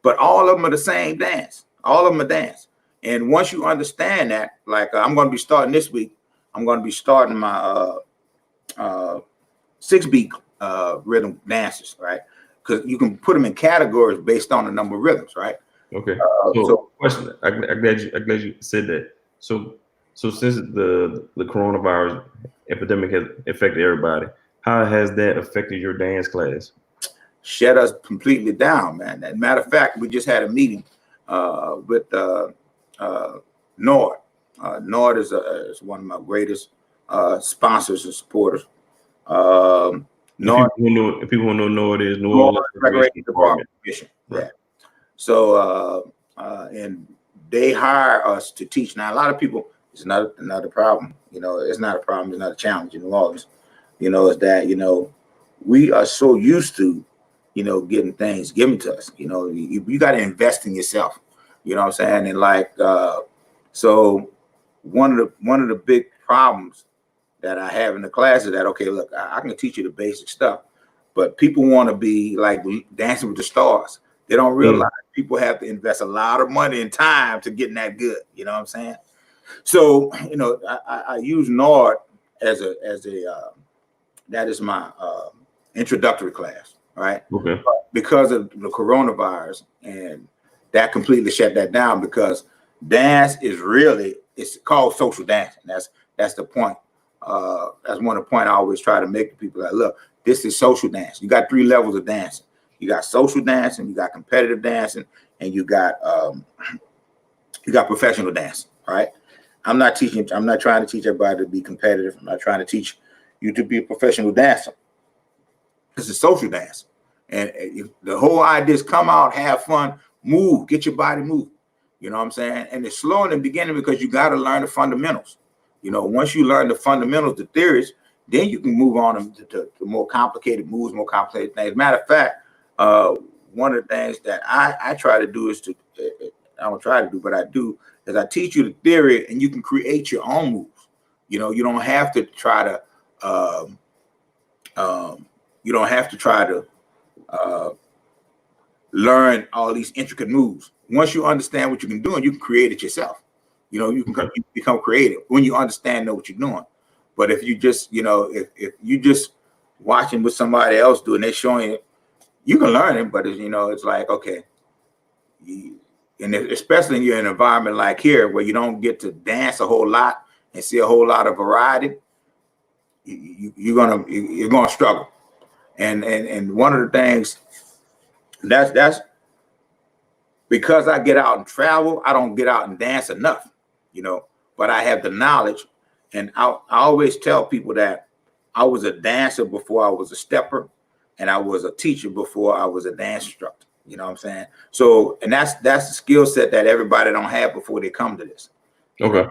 But all of them are the same dance. All of them are dance. And once you understand that, like I'm going to be starting this week, I'm going to be starting my 6-beat rhythm dances, right? Because you can put them in categories based on the number of rhythms, right? Okay. So question. I'm glad you said that. So since the coronavirus epidemic has affected everybody, how has that affected your dance class? Shut us completely down, man. As a matter of fact, we just had a meeting with Nord. Nord is one of my greatest sponsors and supporters. Nord. If people know Nord is Nord Department. Yeah. So and they hire us to teach. Now, a lot of people It's not a problem. You know, it's not a problem. It's not a challenge in New Orleans. You know, is that, you know, we are so used to, you know, getting things given to us. You know, you got to invest in yourself. You know what I'm saying? And like, so one of the big problems that I have in the class is that, okay, look, I can teach you the basic stuff, but people want to be like Dancing with the Stars. They don't realize people have to invest a lot of money and time to getting that good. You know what I'm saying? So, you know, I use NORD as a that is my introductory class, right? Okay. But because of the coronavirus, and that completely shut that down, because dance is really, it's called social dancing. That's the point. That's one of the point I always try to make to people, that look, this is social dance. You got 3 levels of dancing. You got social dancing, you got competitive dancing, and you got professional dancing, right? I'm not trying to teach everybody to be competitive. I'm not trying to teach you to be a professional dancer. This is social dance. And the whole idea is come out, have fun, move, get your body moving. You know what I'm saying? And it's slow in the beginning because you got to learn the fundamentals. You know, once you learn the fundamentals, the theories, then you can move on to more complicated moves, more complicated things. Matter of fact, one of the things that I try to do is I don't try to do, but I do, is I teach you the theory, and you can create your own moves. You know, you don't have to try to learn all these intricate moves. Once you understand what you can do, and you can create it yourself. You know, you can become creative when you know what you're doing. But if you just, you know, if you just watching what somebody else do and they're showing it, you can learn it, but you know, it's like, okay. And especially in an environment like here, where you don't get to dance a whole lot and see a whole lot of variety, you're gonna struggle. And one of the things that's because I get out and travel, I don't get out and dance enough, you know. But I have the knowledge, and I always tell people that I was a dancer before I was a stepper, and I was a teacher before I was a dance instructor. You know what I'm saying? So, and that's the skill set that everybody don't have before they come to this. Okay.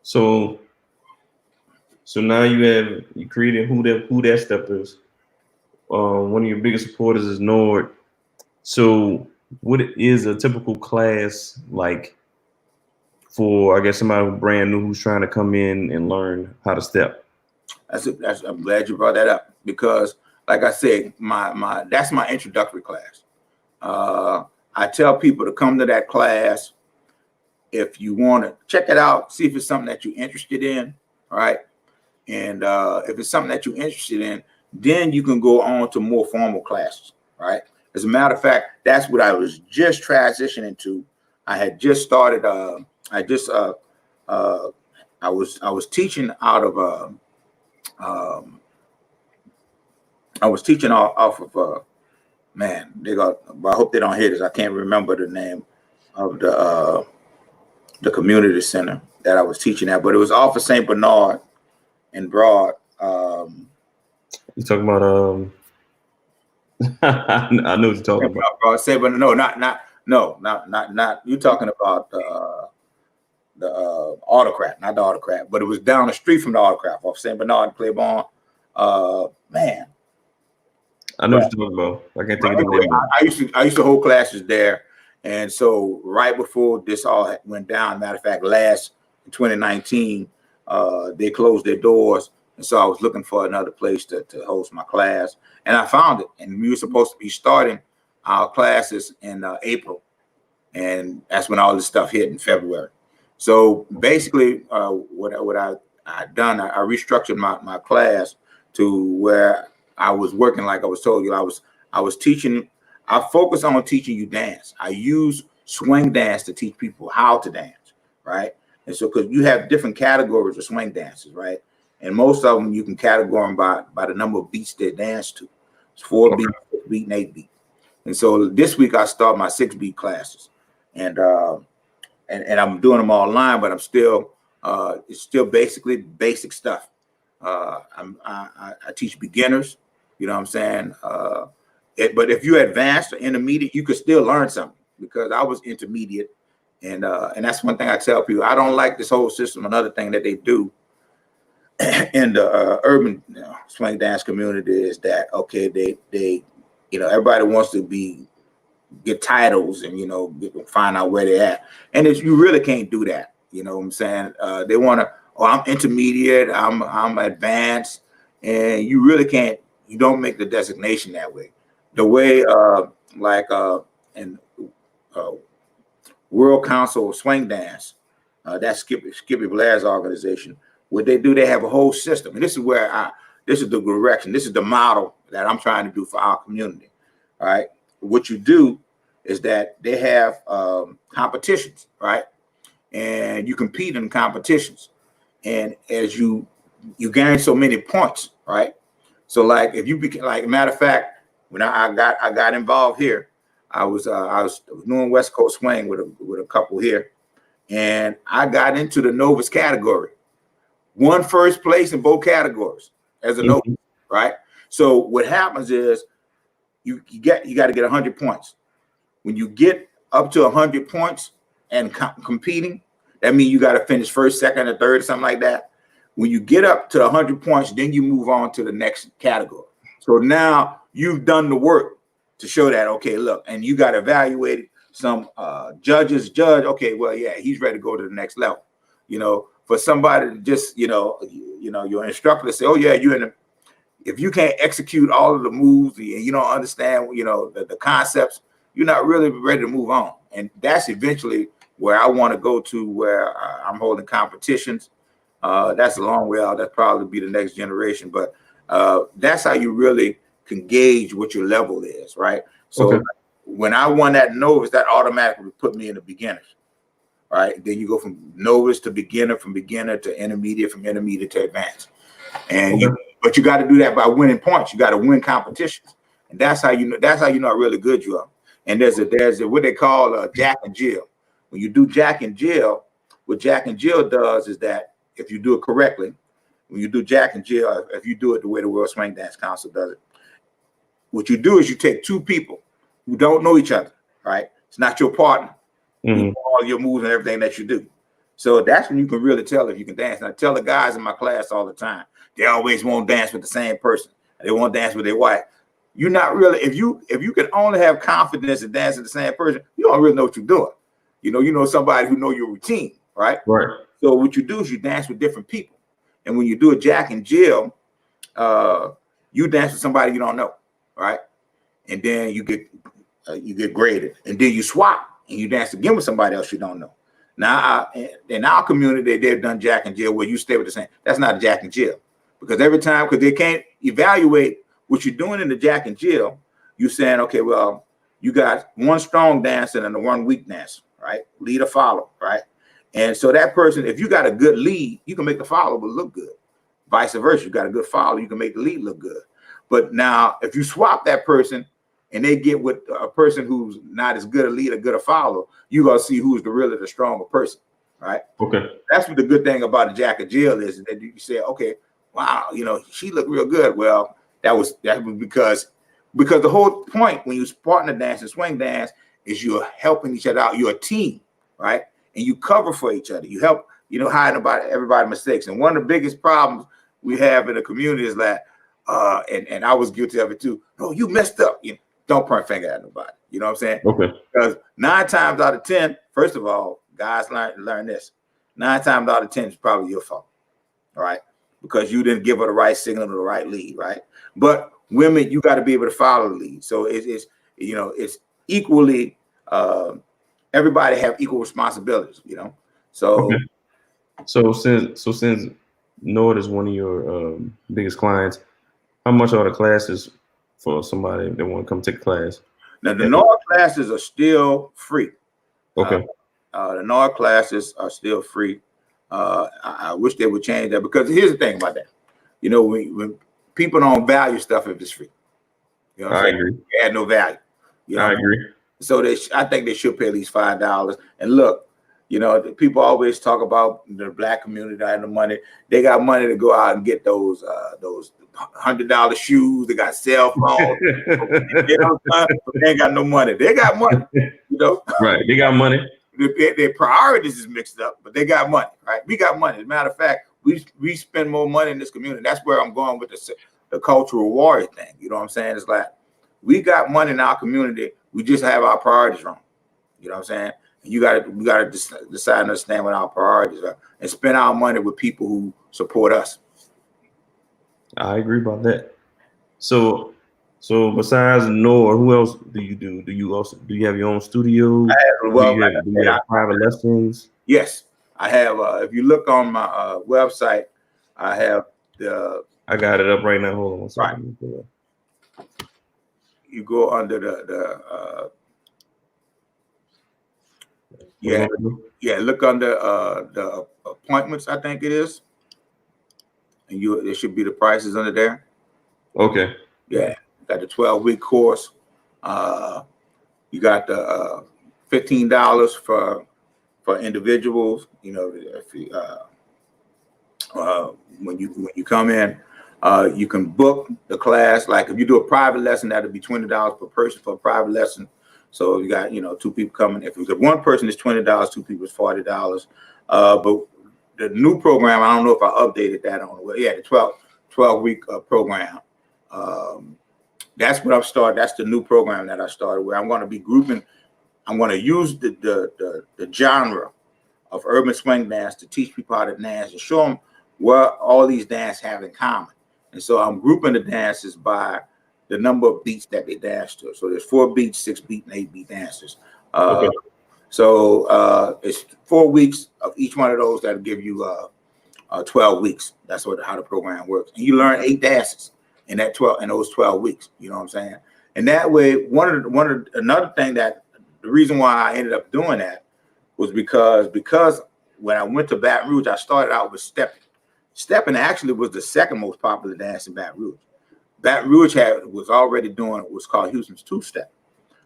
So now you created who that step is. One of your biggest supporters is Nord. So what is a typical class like for, I guess, somebody brand new who's trying to come in and learn how to step? I'm glad you brought that up, because like I said, that's my introductory class. I tell people to come to that class if you want to check it out, see if it's something that you're interested in, all right? And if it's something that you're interested in, then you can go on to more formal classes, right? As a matter of fact, that's what I was just transitioning to. I had just started. I was teaching out of. I was teaching off of. Man, I hope they don't hear this. I can't remember the name of the community center that I was teaching at, but it was off of St. Bernard and Broad. You talking about I know what you're talking about. Say, but no, not. You talking about the Autocrat, not the Autocrat, but it was down the street from the Autocrat, off St. Bernard and Claiborne. Man, I know what you're talking about. I can't think of the name. I used to hold classes there, and so right before this all went down, matter of fact, in 2019, they closed their doors. And so I was looking for another place to host my class, and I found it. And we were supposed to be starting our classes in April, and that's when all this stuff hit in February. So basically, what I done, I restructured my class to where I was working, like I was told you. I was teaching. I focus on teaching you dance. I use swing dance to teach people how to dance, right? And so, because you have different categories of swing dances, right? And most of them you can categorize them by the number of beats they dance to. It's 4 beats, 6 beat, and 8 beat. And so this week I start my 6 beat classes, and I'm doing them all online, but I'm still it's still basically basic stuff. I teach beginners, you know what I'm saying? But if you're advanced or intermediate, you could still learn something, because I was intermediate, And that's one thing I tell people. I don't like this whole system. Another thing that they do in the urban swing dance community is that, okay, they everybody wants to get titles and find out where they're at, and you really can't do that. You know what I'm saying? They want to, oh, I'm intermediate, I'm advanced, and you really can't. You don't make the designation that way. The way in World Council of Swing Dance, that's Skippy Blair's organization. What they do, they have a whole system, and this is where this is the direction, this is the model that I'm trying to do for our community. All right, what you do is that they have competitions, right, and you compete in competitions, and as you gain so many points, right. So like if you like, matter of fact, when I got involved here, I was doing West Coast swing with a couple here, and I got into the novice category. Won first place in both categories as a novice, right? So what happens is you got to get 100 points. When you get up to 100 points and competing, that means you got to finish first, second, or third, or something like that. When you get up to 100 points, then you move on to the next category. So now you've done the work to show that, okay, look, and you got evaluated. Some judges judge, okay, well, yeah, he's ready to go to the next level. For somebody to just, your instructor to say, oh yeah, if you can't execute all of the moves and you don't understand, the concepts, you're not really ready to move on. And that's eventually where I want to go to, where I'm holding competitions. That's a long way out. That's probably be the next generation, but that's how you really can gauge what your level is, right? So when I won that novice, that automatically put me in the beginners, right? Then you go from novice to beginner, from beginner to intermediate, from intermediate to advanced. And but you got to do that by winning points. You got to win competitions, and that's how you know how really good you are. And there's what they call Jack and Jill. When you do Jack and Jill, what Jack and Jill does is that if you do it correctly, when you do Jack and Jill, if you do it the way the World Swing Dance Council does it, what you do is you take two people who don't know each other, right? It's not your partner. You know all your moves and everything that you do. So that's when you can really tell if you can dance. And I tell the guys in my class all the time, they always won't dance with the same person. They won't dance with their wife. You're not really, if you can only have confidence in dancing with the same person, you don't really know what you're doing. You know somebody who know your routine, right? Right. So what you do is you dance with different people. And when you do a Jack and Jill, you dance with somebody you don't know, right? And then you get graded. And then you swap and you dance again with somebody else you don't know. Now, in our community, they've done Jack and Jill where you stay with the same. That's not a Jack and Jill. Because every time, because they can't evaluate what you're doing in the Jack and Jill, you're saying, okay, well, you got one strong dancer and one weak dancer, right? Lead or follow, right? And so that person, if you got a good lead, you can make the follower look good. Vice versa, you got a good follower, you can make the lead look good. But now, if you swap that person and they get with a person who's not as good a lead or good a follower, you're going to see who's the stronger person, right? Okay. That's what the good thing about the Jack and Jill is that you say, okay, wow, she looked real good. Well, that was because the whole point when you partner dance and swing dance is you're helping each other out. You're a team, right? And you cover for each other. You help, hide about everybody's mistakes. And one of the biggest problems we have in the community is that, and I was guilty of it too. Oh, you messed up. Don't point a finger at nobody. You know what I'm saying? Okay. Because 9 times out of 10, first of all, guys learn this. 9 times out of 10 is probably your fault. All right. Because you didn't give her the right signal or the right lead, right? But women, you got to be able to follow the lead. So it's equally, everybody have equal responsibilities, So, okay. So since Nord is one of your biggest clients, how much are the classes for somebody that want to come take a class? Now the Nord classes are still free. Okay. The Nord classes are still free. I wish they would change that, because here's the thing about that. When people don't value stuff if it's free. I agree. It had no value. I agree. So I think they should pay at least $5. And look, people always talk about the Black community and the money. They got money to go out and get those $100 shoes. They got cell phones. They ain't got no money. They got money. Right. They got money. their priorities is mixed up, but they got money, right? We got money. As a matter of fact, we spend more money in this community. That's where I'm going with the cultural warrior thing. You know what I'm saying? It's like we got money in our community. We just have our priorities wrong. You know what I'm saying? And we got to decide and understand what our priorities are and spend our money with people who support us. I agree about that. So besides Noah, who else do you do? Do you have your own studio? Do you have private lessons? Yes, I have. If you look on my website, I have I got it up right now. Hold on one second. Right. You go under the look under the appointments, I think it is. And there should be the prices under there. Okay. Yeah, got the 12-week course. You got the $15 for individuals. You know, if you, when you come in, you can book the class. Like if you do a private lesson, that'll be $20 per person for a private lesson. So you got, 2 people coming. If it's one person, it's $20. 2 people is $40. But the new program, I don't know if I updated that on the way. Yeah, the 12-week program. That's what I've started. That's the new program that I started where I'm going to be grouping. I'm going to use the genre of urban swing dance to teach people how to dance and show them what all these dances have in common. And so I'm grouping the dances by the number of beats that they dance to. So there's 4 beats, 6 beat, and 8 beat dances. Okay. So it's 4 weeks of each one of those that'll give you 12 weeks. That's how the program works. And you learn 8 dances in those 12 weeks. You know what I'm saying? And that way, another thing that the reason why I ended up doing that was because when I went to Baton Rouge, I started out with stepping. Stepping actually was the second most popular dance in Baton Rouge. Baton Rouge was already doing what's called Houston's two-step.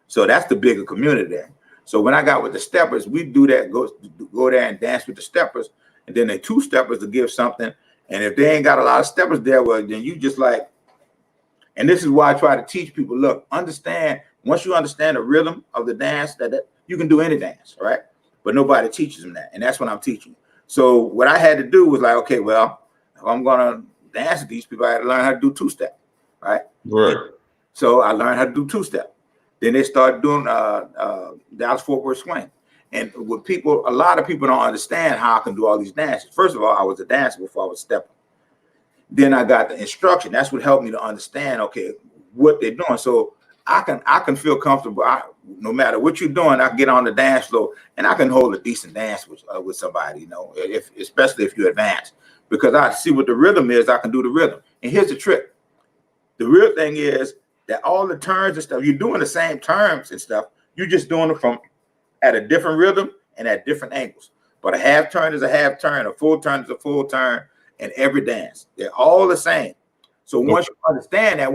So that's the bigger community there. So when I got with the steppers, we do that, go there and dance with the steppers, and then the two-steppers to give something. And if they ain't got a lot of steppers there, well, then you just like, and this is why I try to teach people, look, once you understand the rhythm of the dance, that you can do any dance, right? But nobody teaches them that. And that's what I'm teaching. So what I had to do was like, okay, well, if I'm going to dance with these people, I had to learn how to do two-step, right? Right. So I learned how to do two-step. Then they started doing Dallas-Fort Worth swing. And with people, a lot of people don't understand how I can do all these dances. First of all, I was a dancer before I was stepping. Then I got the instruction. That's what helped me to understand, okay, what they're doing. So I can feel comfortable. No matter what you're doing, I can get on the dance floor and I can hold a decent dance with somebody, especially if you advance. Because I see what the rhythm is, I can do the rhythm. And here's the trick. The real thing is that all the turns and stuff, you're doing the same terms and stuff. You're just doing it from at a different rhythm and at different angles. But a half turn is a half turn, a full turn is a full turn, and every dance. They're all the same. So once you understand that,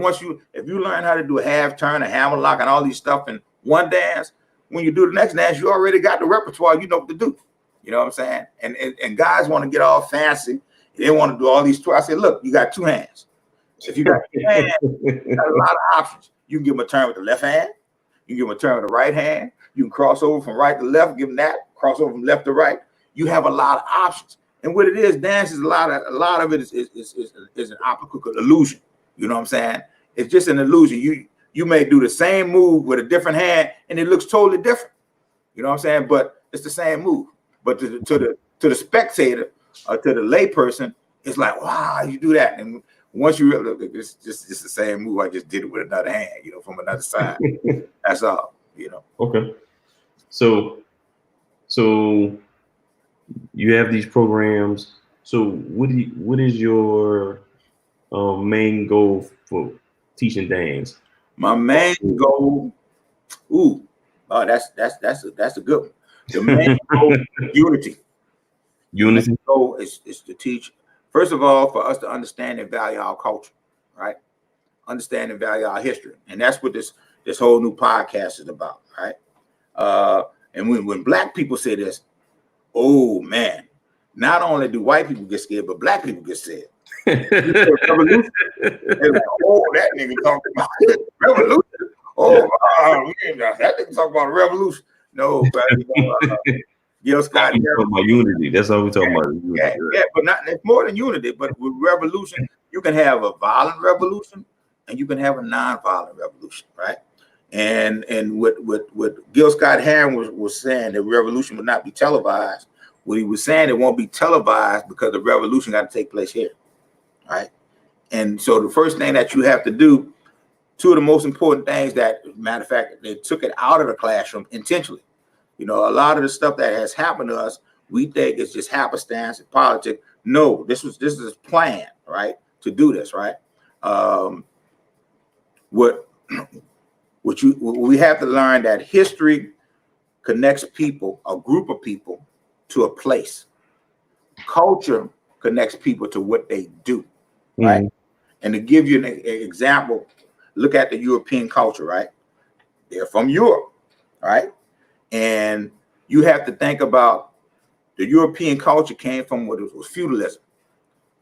if you learn how to do a half turn, a hammer lock, and all these stuff in one dance, when you do the next dance, you already got the repertoire, you know what to do. You know what I'm saying? And guys want to get all fancy. They want to do all these twists. I said, look, you got 2 hands. If you got 2 hands, you got a lot of options. You can give them a turn with the left hand. You can give them a turn with the right hand. You can cross over from right to left, give them that, cross over from left to right. You have a lot of options. And what it is, dance is a lot of it is an optical illusion. You know what I'm saying? It's just an illusion. You may do the same move with a different hand and it looks totally different. You know what I'm saying? But it's the same move. But to the spectator or to the lay person, it's like, wow, you do that. And once you look, it's just the same move. I just did it with another hand, from another side. That's all, Okay. So you have these programs. So what is your main goal for teaching dance? My main goal, that's a good one. The main goal is unity. Unity. The goal is to teach, first of all, for us to understand and value our culture, right? Understand and value our history. And that's what this whole new podcast is about, right? And when Black people say this, oh man, not only do white people get scared, but Black people get scared. Revolution. They're like, oh, that nigga talking about revolution. Oh, that nigga talking about a revolution. No, but Gil Scott Talking about unity. That's all we're talking about. Unity, yeah, but it's more than unity. But with revolution, you can have a violent revolution and you can have a non-violent revolution, right? And what Gil Scott Heron was saying, that revolution would not be televised. What he was saying, it won't be televised because the revolution got to take place here, right? And so the first thing that you have to do, two of the most important things that, matter of fact, they took it out of the classroom intentionally. You know, a lot of the stuff that has happened to us, we think it's just happenstance and politics. No, this is planned, right? To do this, right? We have to learn that history connects people, a group of people, to a place. Culture connects people to what they do, right? And to give you an example, look at the European culture, right? They're from Europe, right? And you have to think about the European culture came from what was feudalism.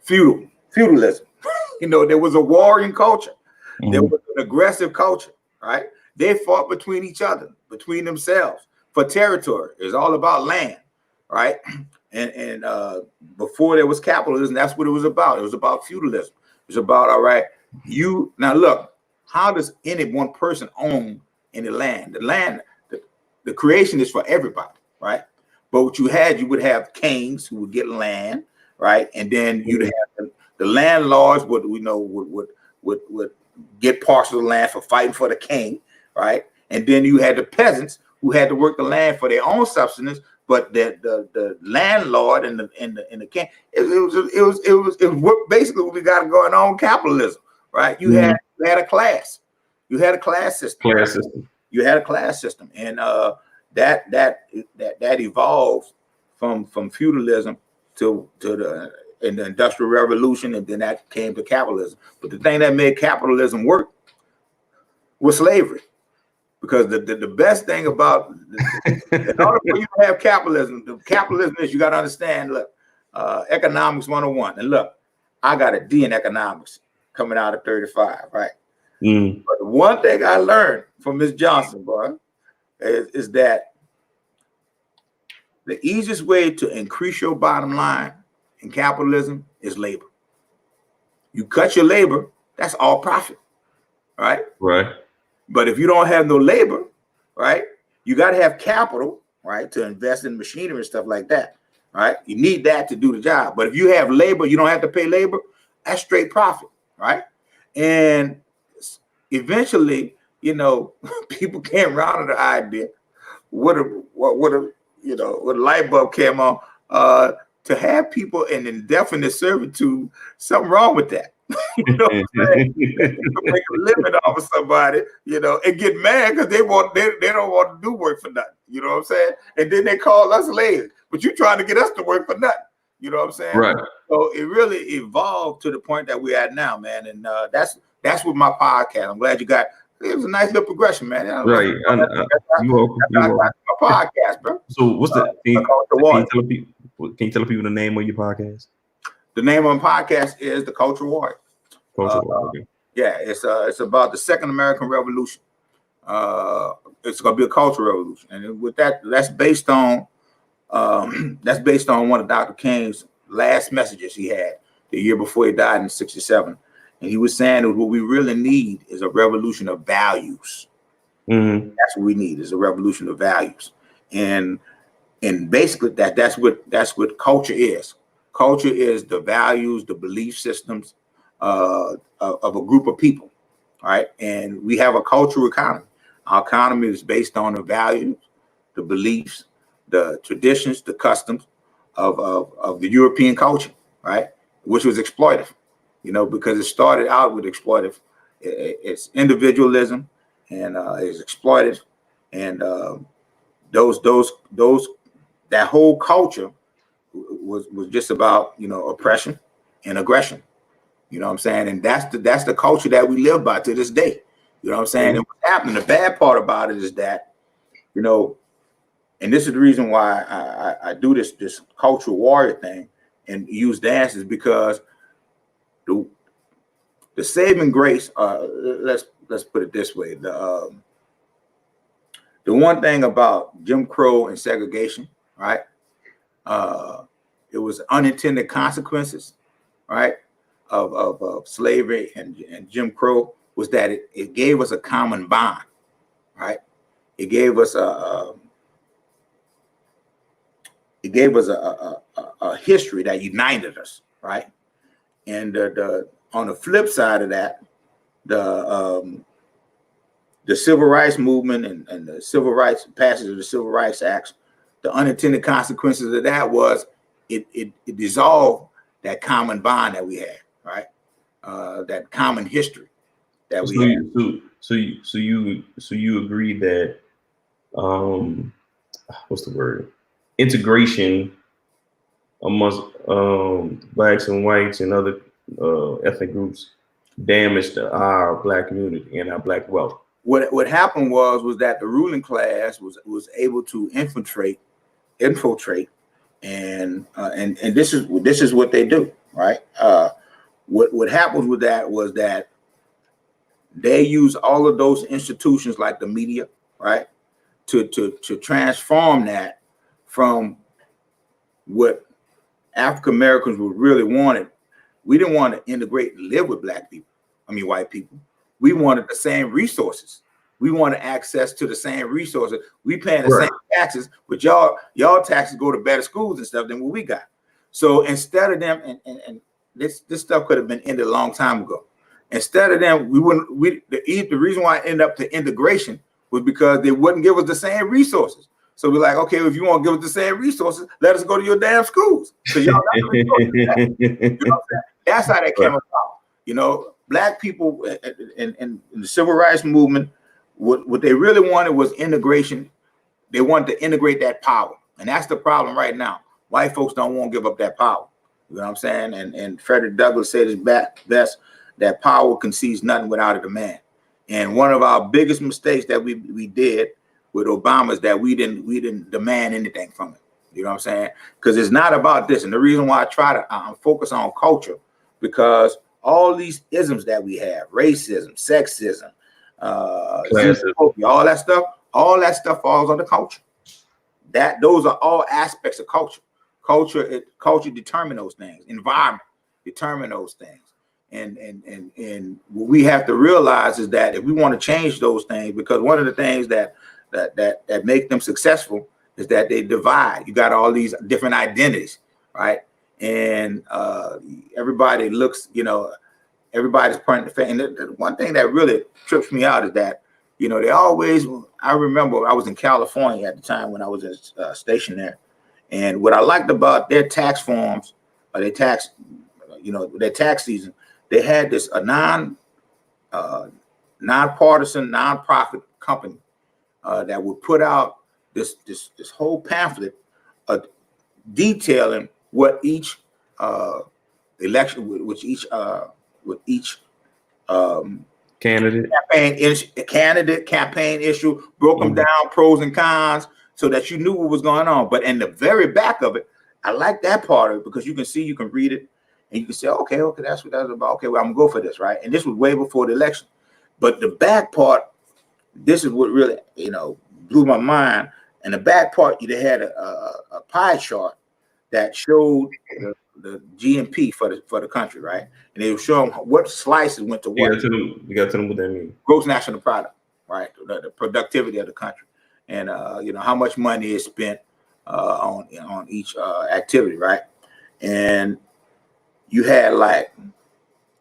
Feudalism. You know, there was a warring culture. There was an aggressive culture, right? They fought between each other, between themselves for territory. It's all about land, right? And before there was capitalism, that's what it was about. It was about feudalism. It was about, all right, now look, how does any one person own any land? The land, the creation is for everybody, right? But what you would have kings who would get land, right? And then you'd have the landlords would get parcels of land for fighting for the king, right? And then you had the peasants who had to work the land for their own subsistence, but the landlord and the king, it was what basically what we got going on, capitalism, right? You had a class, you had a class system, you had a class system, and that evolved from feudalism to the Industrial Revolution, and then that came to capitalism. But the thing that made capitalism work was slavery, because the best thing about in order for you to have capitalism, the capitalism is, you got to understand. Look, economics 101, and look, I got a D in economics coming out of 35, right? But the one thing I learned from Miss Johnson, boy, is that the easiest way to increase your bottom line in capitalism is labor. You cut your labor, that's all profit, right? Right. But if you don't have no labor, right, you got to have capital, right, to invest in machinery and stuff like that, right? You need that to do the job. But if you have labor, you don't have to pay labor, that's straight profit, right? And eventually, you know, people came around to the idea, what a light bulb came on, to have people in indefinite servitude, something wrong with that. You know what I'm saying? Make a living off of somebody, you know, and get mad because they don't want to do work for nothing. You know what I'm saying? And then they call us lazy, but you're trying to get us to work for nothing. You know what I'm saying? Right. So it really evolved to the point that we're at now, man. And that's what my podcast. I'm glad you got. It was a nice little progression, man. Right. My podcast, bro. So what's can you tell people the name of your podcast? The name of my podcast is The Culture Warrior. Okay. Yeah, it's about the Second American Revolution. It's gonna be a cultural revolution, and with that's based on one of Dr. King's last messages he had the year before he died in '67, and he was saying that what we really need is a revolution of values. That's what we need, is a revolution of values, and basically that's what culture is. Culture is the values, the belief systems of a group of people, right? And we have a cultural economy. Our economy is based on the values, the beliefs, the traditions, the customs of the European culture, right? Which was exploitive, you know, because it started out with exploitive. It's individualism, and it's exploitive, and that whole culture was just about, you know, oppression and aggression. You know what I'm saying? And that's the culture that we live by to this day. You know what I'm saying? And what's happening, the bad part about it is that, you know, and this is the reason why I do this cultural warrior thing and use dance, is because the saving grace, let's put it this way, the one thing about Jim Crow and segregation, right? It was unintended consequences, right, of slavery and Jim Crow, was that it gave us a common bond, right? It gave us a history that united us, right? And on the flip side of that, the civil rights movement and the civil rights passage of the Civil Rights Acts, the unintended consequences of that was it dissolved that common bond that we had, right? That common history that we had. So you agree that what's the word? Integration amongst blacks and whites and other ethnic groups damaged our black community and our black wealth. What happened was that the ruling class was able to infiltrate, and this is what they do, right? What happened with that was that they use all of those institutions like the media, right, to transform that from what African Americans would really wanted. We didn't want to integrate and live with white people. We wanted the same resources. We wanted access to the same resources. We paying the same taxes, but y'all taxes go to better schools and stuff than what we got. So instead of them, and this stuff could have been ended a long time ago. Instead of them, the reason why I ended up to integration was because they wouldn't give us the same resources. So we're like, okay, if you want to give us the same resources, let us go to your damn schools. So y'all got the resources. You know, that's how that came about. You know, black people in the civil rights movement, what they really wanted was integration. They wanted to integrate that power. And that's the problem right now. White folks don't want to give up that power. You know what I'm saying? And Frederick Douglass said it best, that power concedes nothing without a demand. And one of our biggest mistakes that we did with Obama is that we didn't demand anything from it. You know what I'm saying? Because it's not about this. And the reason why I try to focus on culture, because all these isms that we have, racism, sexism, all that stuff falls under culture. Those are all aspects of culture. Culture determine those things. Environment determine those things. And what we have to realize is that if we want to change those things, because one of the things that make them successful is that they divide. You got all these different identities, right? And everybody looks, everybody's pointing the finger. And the one thing that really trips me out is that, they always, I remember I was in California at the time when I was stationed there. And what I liked about their tax forms, or their tax season, they had this nonpartisan, nonprofit company that would put out this whole pamphlet detailing what each election, with each campaign issue, broke them down, pros and cons, so that you knew what was going on. But in the very back of it, I like that part of it, because you can read it, and you can say, okay, that's what that's about. Okay, well, I'm gonna go for this, right? And this was way before the election. But the back part, this is what really, blew my mind. And the back part, they had a pie chart that showed the GNP for the country, right? And they were showing what slices went to what. You got to know what that means. Gross national product, right? The productivity of the country, and how much money is spent on each activity, right? And you had and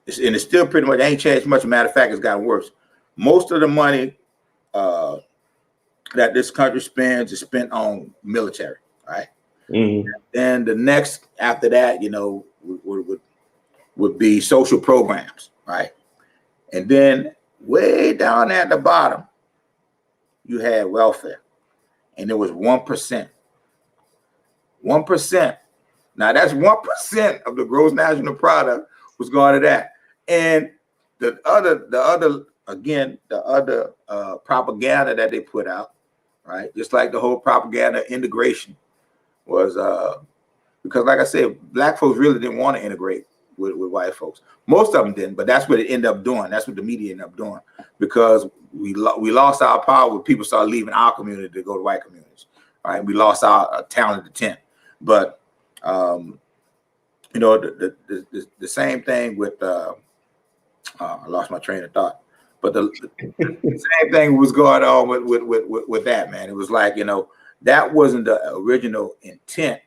it's still pretty much, it ain't changed much. Matter of fact, it's gotten worse. Most of the money that this country spends is spent on military, right? Mm-hmm. And the next after that, would be social programs, right? And then way down at the bottom, you had welfare, and it was 1%. 1%. Now that's 1% of the gross national product was going to that. And the other propaganda that they put out, right? Just like the whole propaganda integration was because, like I said, black folks really didn't want to integrate. with white folks. Most of them didn't, but that's what it ended up doing. That's what the media ended up doing, because we lost our power when people started leaving our community to go to white communities. Right? We lost our talent to tent. But you know, the same thing with I lost my train of thought. But the same thing was going on with that, man. It was like, you know, that wasn't the original intent,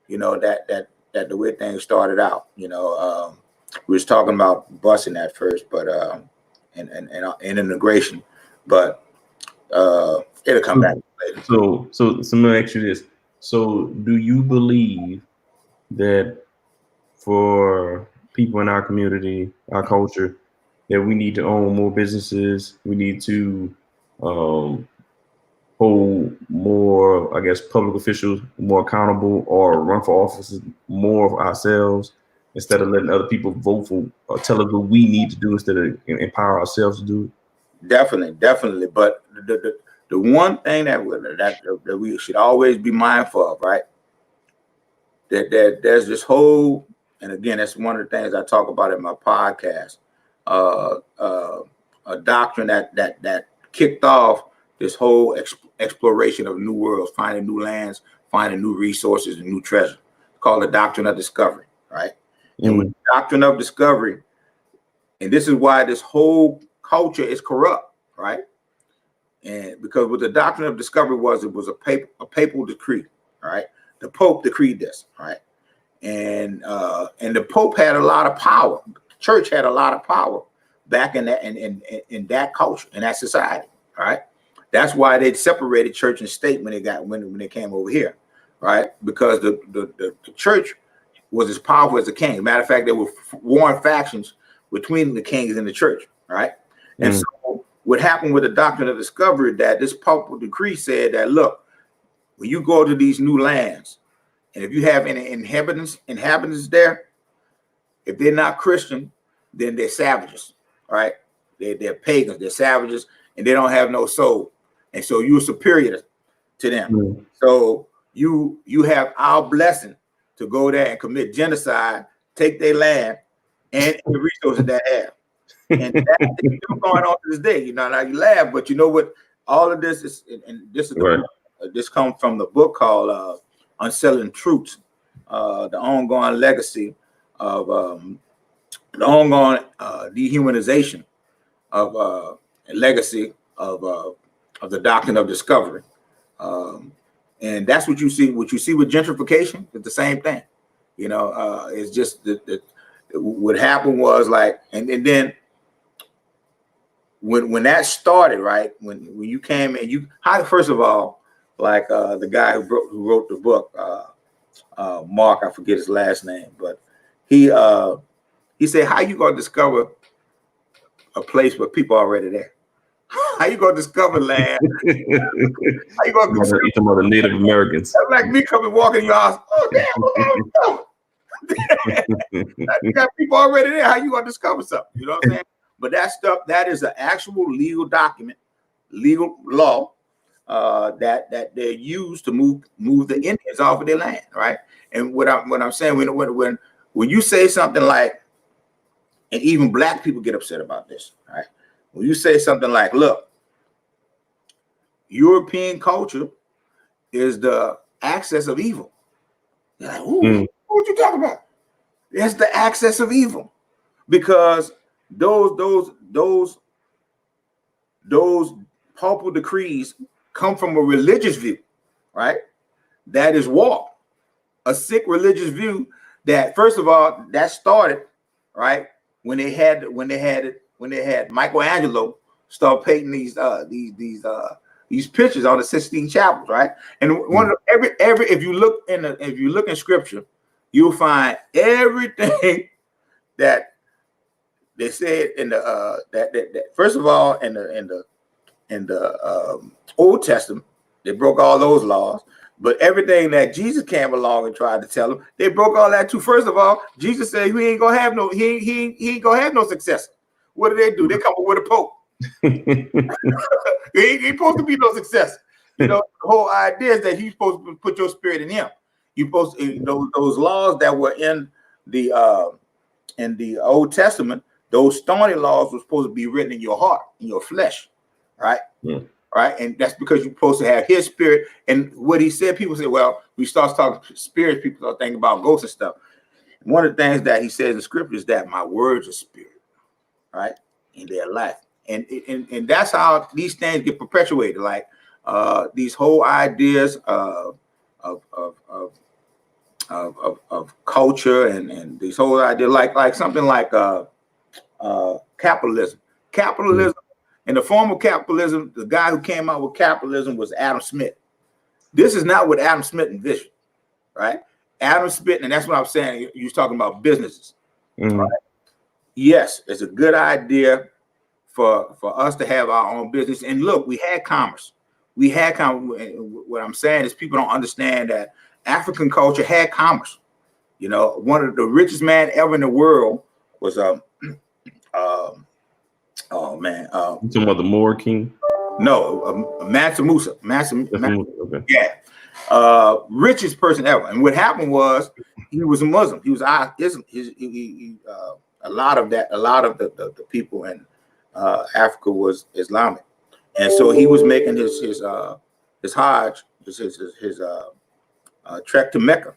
you know, that the way things started out. You know, we was talking about busing at first, but and integration, but it'll come back later. So let me ask you this. So do you believe that for people in our community, our culture, that we need to own more businesses? We need to hold more, I guess, public officials more accountable, or run for offices more of ourselves instead of letting other people vote for or tell us what we need to do instead of empower ourselves to do it? Definitely. But the one thing that we should always be mindful of, right? That there's this whole, and again, that's one of the things I talk about in my podcast, a doctrine that kicked off this whole exploration of new worlds, finding new lands, finding new resources and new treasure, called the Doctrine of Discovery, right? And with the Doctrine of Discovery, and this is why this whole culture is corrupt, right? And because what the Doctrine of Discovery was, it was a papal decree, right? The Pope decreed this, right? And the Pope had a lot of power. The church had a lot of power back in that in that culture, in that society, right? That's why they separated church and state when they came over here, right? Because the church was as powerful as the king. Matter of fact, there were warring factions between the kings and the church, right? And so what happened with the Doctrine of Discovery, that this papal decree said that, look, when you go to these new lands, and if you have any inhabitants there, if they're not Christian, then they're savages, right? They're pagans, they're savages, and they don't have no soul. And so you're superior to them. So you have our blessing to go there and commit genocide, take their land and the resources they have. And that's still going on to this day. You know, now you laugh, but you know what? All of this is, and this is this comes from the book called Unsettling Truths, the ongoing legacy of the ongoing dehumanization of legacy of the Doctrine of Discovery. And that's what you see. What you see with gentrification is the same thing. You know, it's just what happened was like, and then when that started, right? When you came and first of all, like the guy who wrote the book, Mark, I forget his last name, but he said, how you gonna discover a place where people are already there? How you gonna discover land? How you gonna discover the Native Americans? That's like me coming walking in your house. Oh damn! You got people already there. How you gonna discover something? You know what I'm saying? But that stuff, that is an actual legal document, legal law that they use to move the Indians off of their land, right? And what I'm saying, when you say something like, and even black people get upset about this, right? When you say something like, look, European culture is the access of evil. You're like, ooh, what you talking about? It's the access of evil. Because those papal decrees come from a religious view, right? That is war. A sick religious view that, first of all, that started, right, when they had Michelangelo start painting these pictures on the Sistine Chapels, right? And one of if you look in scripture, you'll find everything that they said in the that first of all in the Old Testament, they broke all those laws. But everything that Jesus came along and tried to tell them, they broke all that too. First of all, Jesus said he ain't gonna have no successor. What do? They come up with a pope. He ain't supposed to be no successor. You know, the whole idea is that he's supposed to put your spirit in him. You supposed to, those laws that were in the Old Testament, those stony laws were supposed to be written in your heart, in your flesh, right? Yeah. Right, and that's because you're supposed to have His Spirit. And what He said, people say, well, we start talking spirits, people start thinking about ghosts and stuff. And one of the things that He says in Scripture is that my words are spirit, right, in their life, and that's how these things get perpetuated, like these whole ideas of culture and these whole ideas, like something like capitalism. Capitalism. In the form of capitalism, the guy who came out with capitalism was Adam Smith. This is not what Adam Smith envisioned, right? Adam Smith, and that's what I'm saying. You was talking about businesses, right? Yes, it's a good idea for us to have our own business. And look, we had commerce. What I'm saying is people don't understand that African culture had commerce. You know, one of the richest man ever in the world was oh man, you talking about the Moor King? No, Mansa Musa. Okay. Yeah, richest person ever. And what happened was he was a Muslim. He was a lot of the people in Africa was Islamic, and so he was making his Hajj, his trek to Mecca,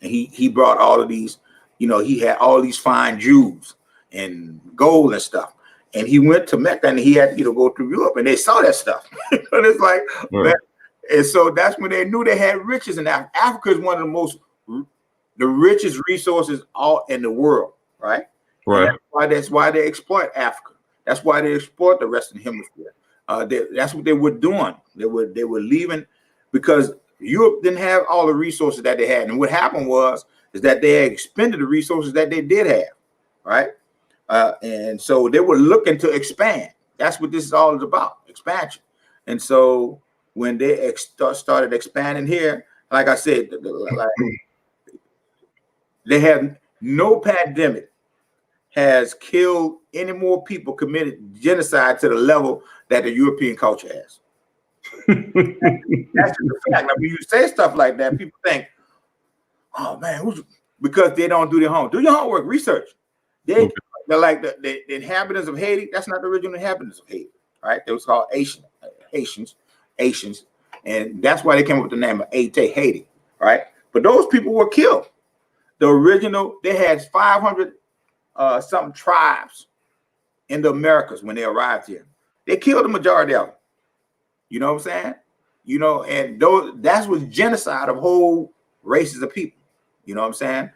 and he brought all of these. You know, he had all these fine jewels and gold and stuff. And he went to Mecca and he had to go through Europe and they saw that stuff. And it's like, man, and so that's when they knew they had riches in Africa. Africa is one of the richest resources all in the world, right? Right. That's why they exploit Africa. That's why they exploit the Western Hemisphere. That's what they were doing. They were leaving because Europe didn't have all the resources that they had. And what happened is that they had expended the resources that they did have, right? And so they were looking to expand. That's what this is all about, expansion. And so when they started expanding here, like I said, they have no pandemic has killed any more people, committed genocide to the level that the European culture has. That's the fact. Now, when you say stuff like that, people think, oh man, because they don't do their homework. Do your homework, research. They're like the inhabitants of Haiti. That's not the original inhabitants of Haiti, right? It was called Haitians, and that's why they came up with the name of Haiti, right? But those people were killed. The original, they had 500 something tribes in the Americas when they arrived here. They killed the majority of them. You know what I'm saying? You know, and that's was genocide of whole races of people. You know what I'm saying?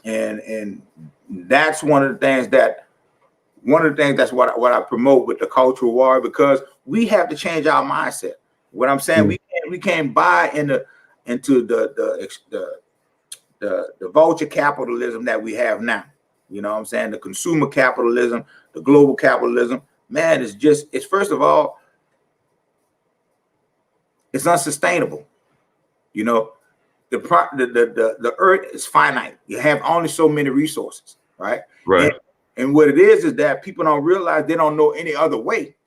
And that's one of the things that's what I promote with the cultural war, because we have to change our mindset. What I'm saying, we can't buy into the vulture capitalism that we have now. You know what I'm saying? The consumer capitalism, the global capitalism, man, it's first of all, it's unsustainable. You know, the earth is finite. You have only so many resources, right? Right. And what it is that people don't realize, they don't know any other way,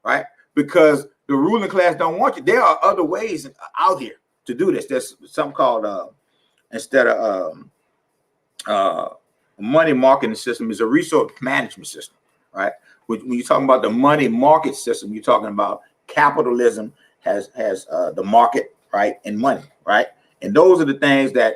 right? Because the ruling class don't want you. There are other ways out here to do this. There's something called instead of money marketing system, is a resource management system, right? When you're talking about the money market system, you're talking about capitalism has the market, right, and money, right? And those are the things that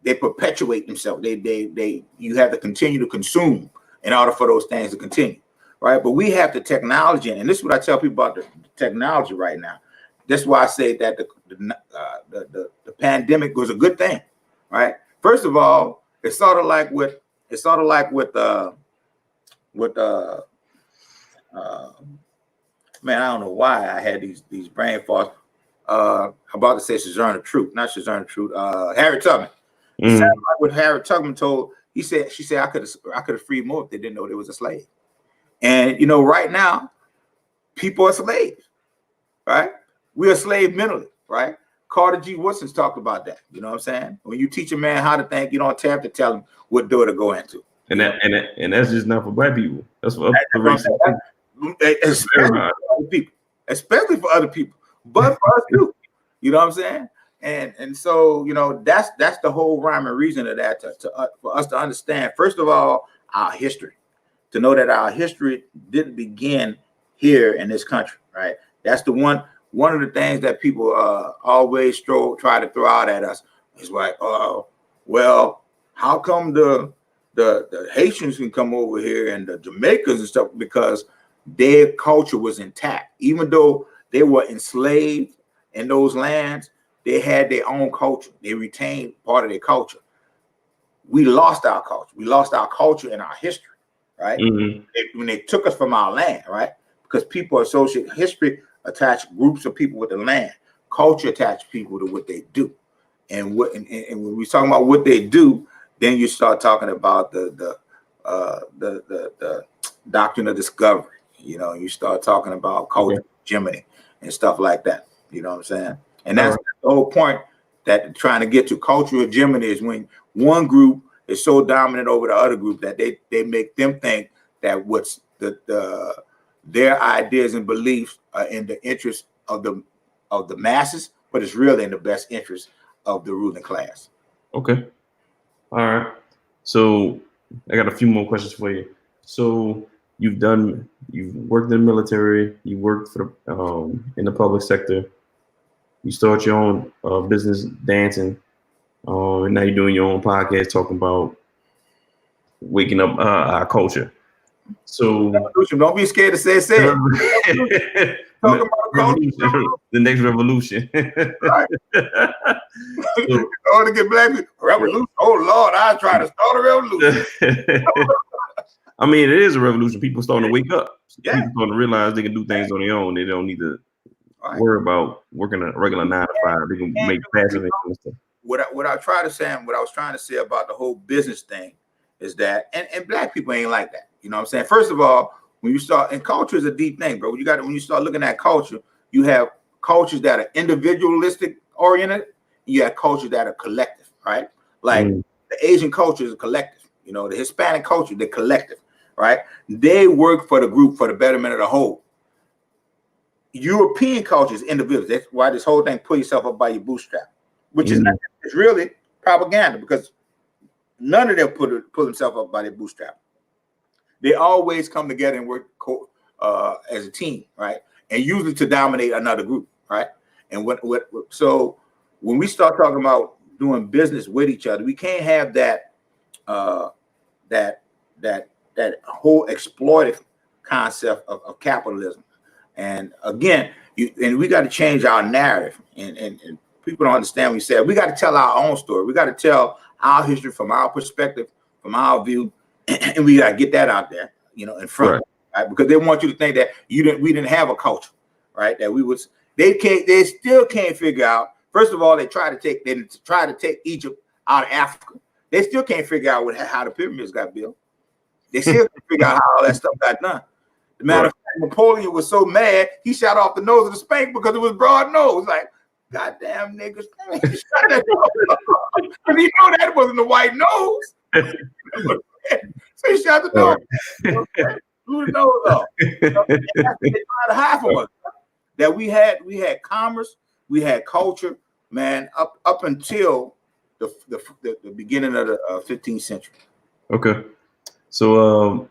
they perpetuate themselves. You have to continue to consume in order for those things to continue, right? But we have the technology, and this is what I tell people about the technology right now. That's why I say that the pandemic was a good thing, right? First of all, it's sort of like with man, I don't know why I had these brain farts. About to say Sojourner Truth, not Sojourner Truth. Harriet Tubman. Sounded like what Harriet Tubman told. She said I could have freed more if they didn't know there was a slave. And you know, right now, people are slaves, right? We are slave mentally, right? Carter G. Woodson's talked about that. You know what I'm saying? When you teach a man how to think, you don't have to tell him what door to go into. And that's just not for black people. That's for other races. Especially for other people. But for us too. You know what I'm saying? And so, you know, that's the whole rhyme and reason of that for us to understand, first of all, our history, to know that our history didn't begin here in this country, right? That's the one of the things that people always try to throw out at us. It's like, well, how come the Haitians can come over here and the Jamaicans and stuff? Because their culture was intact. Even though they were enslaved in those lands, they had their own culture. They retained part of their culture. We lost our culture. We lost our culture and our history, right? When they took us from our land, right? Because people associate history, attach groups of people with the land. Culture attach people to what they do. And when we talk about what they do, then you start talking about the Doctrine of Discovery. You know, you start talking about culture, hegemony, and stuff like that. You know what I'm saying? And that's the whole point that trying to get to. Cultural hegemony is when one group is so dominant over the other group that they make them think that what's their ideas and beliefs are in the interest of the masses, but it's really in the best interest of the ruling class. Okay. All right. So I got a few more questions for you. So you've worked in the military, you worked for in the public sector, you start your own business dancing, and now you're doing your own podcast talking about waking up our culture. So revolution. Don't be scared to say it. Talking about culture. The next revolution. Right. So, I to get black people. Revolution. Oh Lord, I try to start a revolution. I mean, it is a revolution. People starting to wake up. Yeah. People starting to realize they can do things on their own. They don't need to worry about working a regular 9 to 5. They can make passive income stuff. What I try to say, and what I was trying to say about the whole business thing is that, and black people ain't like that. You know what I'm saying? First of all, when you start, and culture is a deep thing, bro. When you start looking at culture, you have cultures that are individualistic oriented. You have cultures that are collective, right? Like the Asian culture is a collective. You know, the Hispanic culture, they're collective, right? They work for the group for the betterment of the whole. European culture is individual. That's why this whole thing, pull yourself up by your bootstrap, which is not, it's really propaganda, because none of them pull themselves up by their bootstrap. They always come together and work as a team, right? And usually to dominate another group, right? And so when we start talking about doing business with each other, we can't have that whole exploitive concept of capitalism. And again, we got to change our narrative. And people don't understand. We said we got to tell our own story. We got to tell our history from our perspective, from our view, and we got to get that out there, you know, in front, right? Because they want you to think that we didn't have a culture, right? That they still can't figure out. First of all, they try to take Egypt out of Africa. They still can't figure out how the pyramids got built. They still can't figure out how all that stuff got done. The matter of fact, Napoleon was so mad he shot off the nose of the Spank because it was broad nose. Like, goddamn niggas, shot that nose. And he know that wasn't the white nose. So he shot the nose. Blew the nose off. They tried to hide from us. That we had commerce, we had culture, man, up until the beginning of the 15th century. Okay. So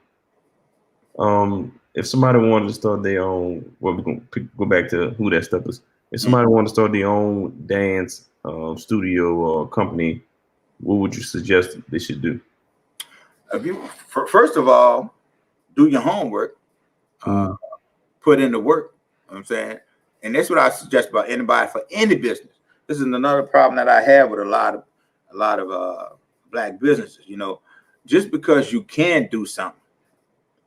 if somebody wanted to start their own, well, we're going to go back to who that stuff is. If somebody wanted to start their own dance studio or company, what would you suggest they should do? First of all, do your homework, put in the work. You know what I'm saying, and that's what I suggest about anybody for any business. This is another problem that I have with a lot of black businesses. You know, just because you can do something,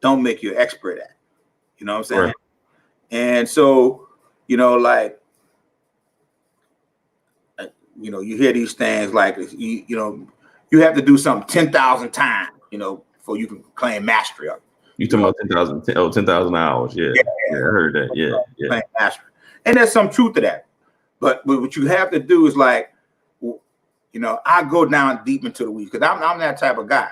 don't make you an expert at it. You know what I'm saying? Right. And so, you know, like, you know, you hear these things like, you know, you have to do something 10,000 times, you know, before you can claim mastery of it. You talking about 10,000 hours? Yeah. I heard that. Yeah. Claim mastery, and there's some truth to that. But what you have to do is, like, you know, I go down deep into the weeds because I'm that type of guy.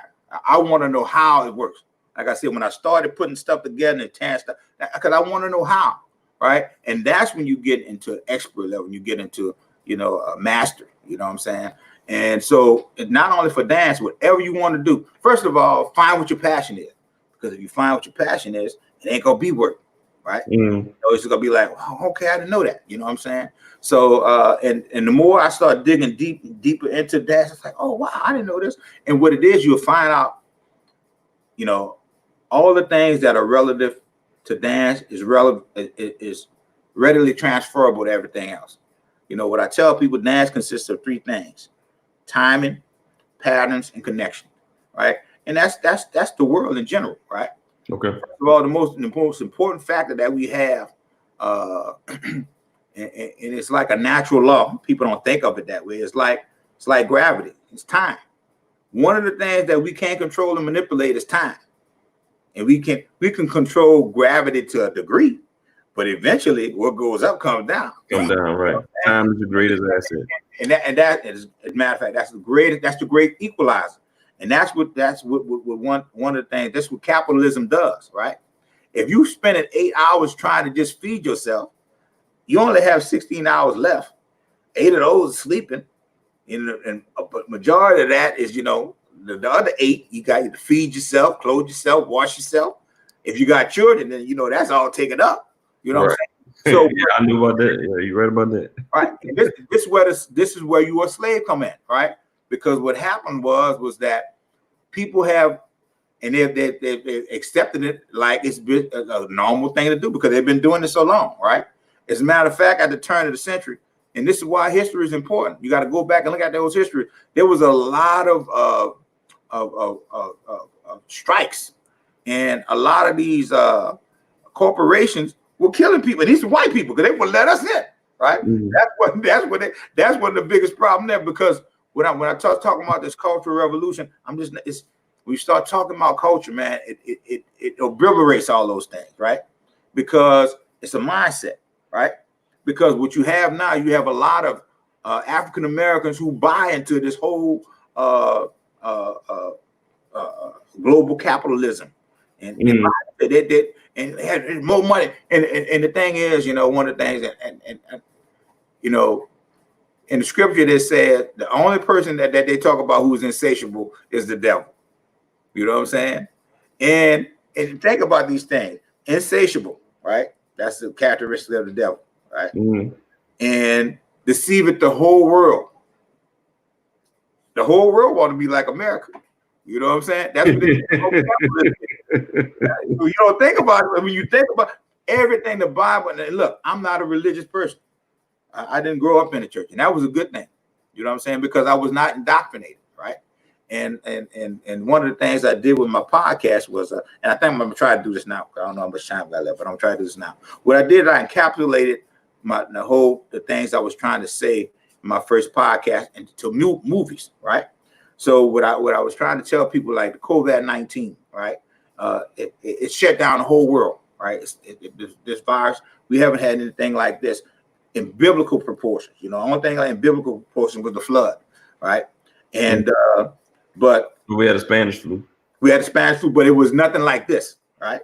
I want to know how it works. Like I said, when I started putting stuff together and tearing stuff, because I want to know how, right? And that's when you get into expert level. You get into master. You know what I'm saying? And so not only for dance, whatever you want to do, first of all, find what your passion is. Because if you find what your passion is, it ain't gonna be work, right? It's gonna be like, oh, okay, I didn't know that. You know what I'm saying? So and the more I start digging deeper into dance, it's like, oh wow, I didn't know this. And what it is, you'll find out, all the things that are relative to dance is readily transferable to everything else. What I tell people, dance consists of three things: timing, patterns, and connection, right? And that's the world in general, right? Okay. First of all, the most important factor that we have, and it's like a natural law. People don't think of it that way. It's like gravity. It's time. One of the things that we can't control and manipulate is time. And we can control gravity to a degree, but eventually what goes up comes down. Come down, right? Time is the greatest asset. And that is, as a matter of fact, that's the great equalizer. And that's what one of the things, that's what capitalism does, right? If you spend 8 hours trying to just feed yourself, you only have 16 hours left. 8 of those are sleeping. And a majority of that is, the other 8, you got to feed yourself, clothe yourself, wash yourself. If you got children, then that's all taken up. You know what I'm saying? So yeah, I knew about that. Yeah, you read about that. Right. This is where you are a slave come in, right? Because what happened was that people have, and they accepted it like it's a normal thing to do because they've been doing it so long, right? As a matter of fact, at the turn of the century, and this is why history is important. You got to go back and look at those history. There was a lot of strikes, and a lot of these corporations were killing people. And these are white people because they wouldn't let us in, right? That's one of the biggest problem there. Because when I talking about this cultural revolution, we start talking about culture, man. It obliterates all those things, right? Because it's a mindset, right? Because what you have now, you have a lot of African Americans who buy into this whole global capitalism, and they had more money. And the thing is, one of the things, and in the scripture that said the only person that they talk about who's insatiable is the devil. You know what I'm saying? And think about these things. Insatiable, right? That's the characteristic of the devil, right? And deceiveth the whole world. The whole world want to be like America. You know what I'm saying? That's what you don't think about it. When you think about everything the Bible, and look, I'm not a religious person. I didn't grow up in the church, and that was a good thing. You know what I'm saying? Because I was not indoctrinated, right? And one of the things I did with my podcast was, and I think I'm gonna try to do this now. I don't know how much time I got left, but I'm trying to do this now. What I did, I encapsulated the things I was trying to say in my first podcast into movies, right? So what I was trying to tell people, like the COVID-19, right? It shut down the whole world, right? This virus, we haven't had anything like this in biblical proportions. The only thing like in biblical proportions was the flood, right? And but we had a Spanish flu. We had a Spanish flu, but it was nothing like this, right?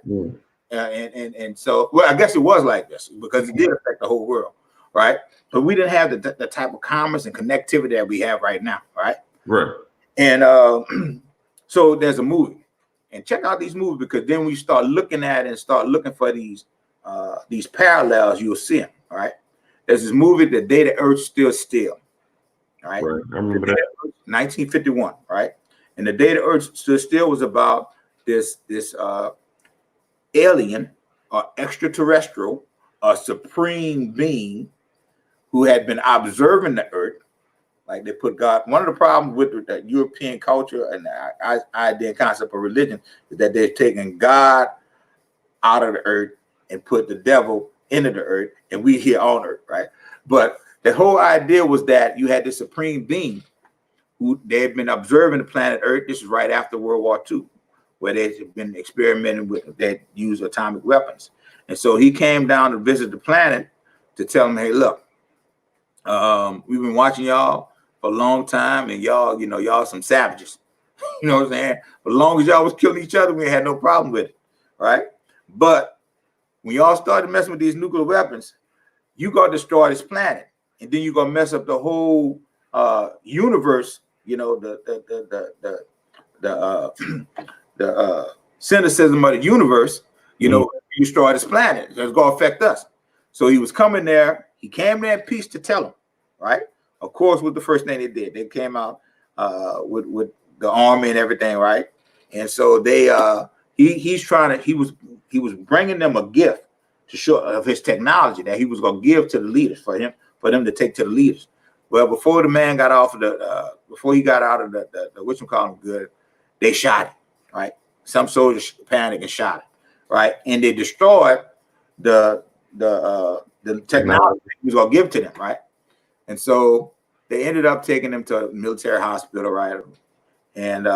And so, well, I guess it was like this because it did affect the whole world, right? But we didn't have the type of commerce and connectivity that we have right now, right? Right. And so there's a movie, and check out these movies, because then we start looking at it and start looking for these parallels, you'll see them, all right? There's this movie, The Day the Earth Stood Still, all right? Right. I remember that. 1951, right? And The Day the Earth Stood Still was about this alien or extraterrestrial, a supreme being who had been observing the earth. Like they put God. One of the problems with the European culture and the idea and concept of religion is that they're taking God out of the earth and put the devil into the earth, and we here on earth, right? But the whole idea was that you had this supreme being who they had been observing the planet Earth. This is right after World War II, where they've been experimenting with, that use atomic weapons. And so he came down to visit the planet to tell them, hey, look, we've been watching y'all for a long time, and y'all, y'all some savages. You know what I'm saying? But as long as y'all was killing each other, we had no problem with it, right? But when y'all started messing with these nuclear weapons, you got to destroy this planet. and then you're gonna mess up the whole universe. You know, the cynicism of the universe. You know, you destroy this planet. It's gonna affect us. So he was coming there. He came there in peace to tell him, right? Of course, what the first thing they did, they came out with the army and everything, right? And so they he was bringing them a gift to show of his technology that he was going to give to the leaders for them to take to the leaders. Well, before the man got off of before he got out of the whatchamacallit good, they shot him, right? Some soldiers panicked and shot him, right? And they destroyed the technology he was going to give to them, right? And so they ended up taking him to a military hospital, right? And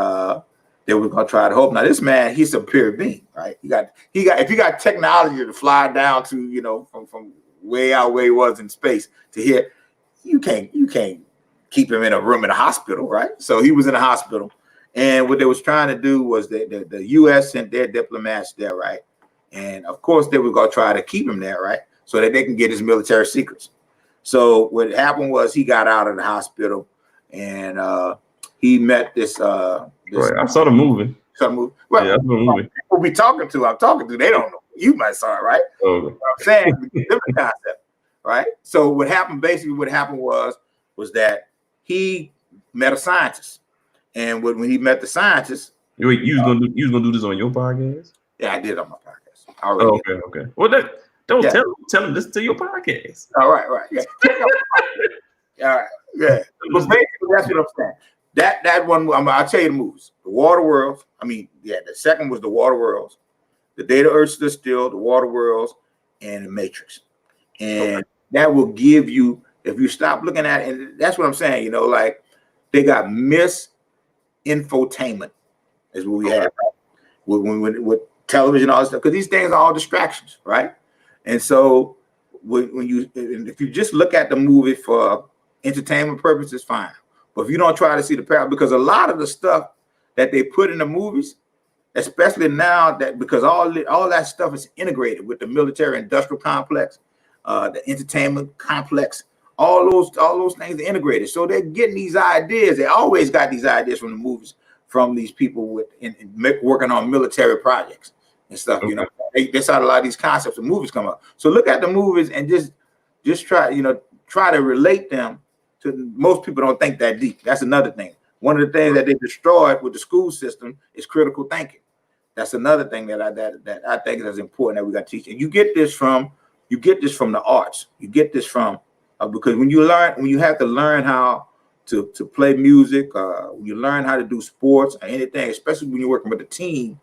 they were going to try to help. Now, this man, he's a superior being, right? If you got technology to fly down to, you know, from way out where he was in space to here, you can't keep him in a room in a hospital, right? So he was in a hospital, and what they was trying to do was the U.S. sent their diplomats there, right? And of course, they were going to try to keep him there, right, so that they can get his military secrets. So what happened was he got out of the hospital, and he met this. Right. I saw the movie. Well, yeah, I saw the movie. People I'm talking to, they don't know. You might saw it, right? Okay. What I'm saying, different concept, right? So what happened was that he met a scientist, and when he met the scientist, you was gonna do this on your podcast? Yeah, I did on my podcast. I already did. Okay. Well, don't tell him listen to your podcast. All right. Yeah. All right. Yeah. But basically, that's what I'm saying. That one, I'll tell you the moves. The Water Worlds. The second was the Water Worlds. The Day the Earth Stood Still, the Water Worlds, and the Matrix. And that will give you, if you stop looking at it, and that's what I'm saying, you know, like they got misinfotainment is what we have with television, all this stuff, because these things are all distractions, right? And so if you just look at the movie for entertainment purposes, fine. But if you don't try to see the parallel, because a lot of the stuff that they put in the movies, especially now that because all that stuff is integrated with the military industrial complex, the entertainment complex, all those things are integrated. So they're getting these ideas. They always got these ideas from the movies, from these people working on military projects and stuff. You know, that's how a lot of these concepts of movies come up. So look at the movies and just try to relate them to. Most people don't think that deep. That's another thing. One of the things that they destroyed with the school system is critical thinking. That's another thing that I think is important that we got to teach. And you get this from the arts. You get this from because when you have to learn how to play music, when you learn how to do sports or anything, especially when you're working with a team,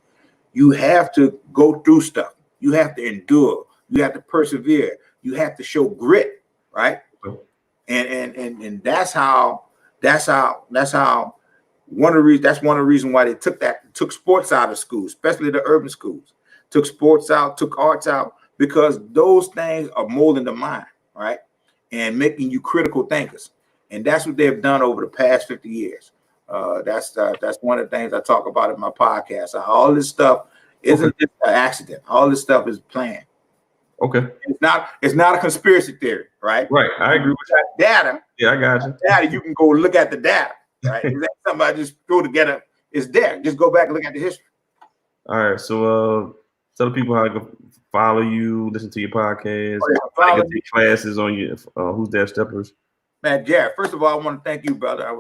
you have to go through stuff. You have to endure. You have to persevere. You have to show grit, right? And that's one of the reasons why they took sports out of schools, especially the urban schools, took sports out, took arts out, because those things are molding the mind, right? And making you critical thinkers. And that's what they've done over the past 50 years. That's one of the things I talk about in my podcast. All this stuff isn't just an accident. All this stuff is planned. Okay. It's not a conspiracy theory, right? Right. I agree with that. Data. Yeah, I got you. Data, you can go look at the data, right? Is that something I just throw together? It's there. Just go back and look at the history. All right. So tell people how to follow you, listen to your podcast, take classes on your Who's There Steppers. Man, Jared, first of all, I want to thank you, brother.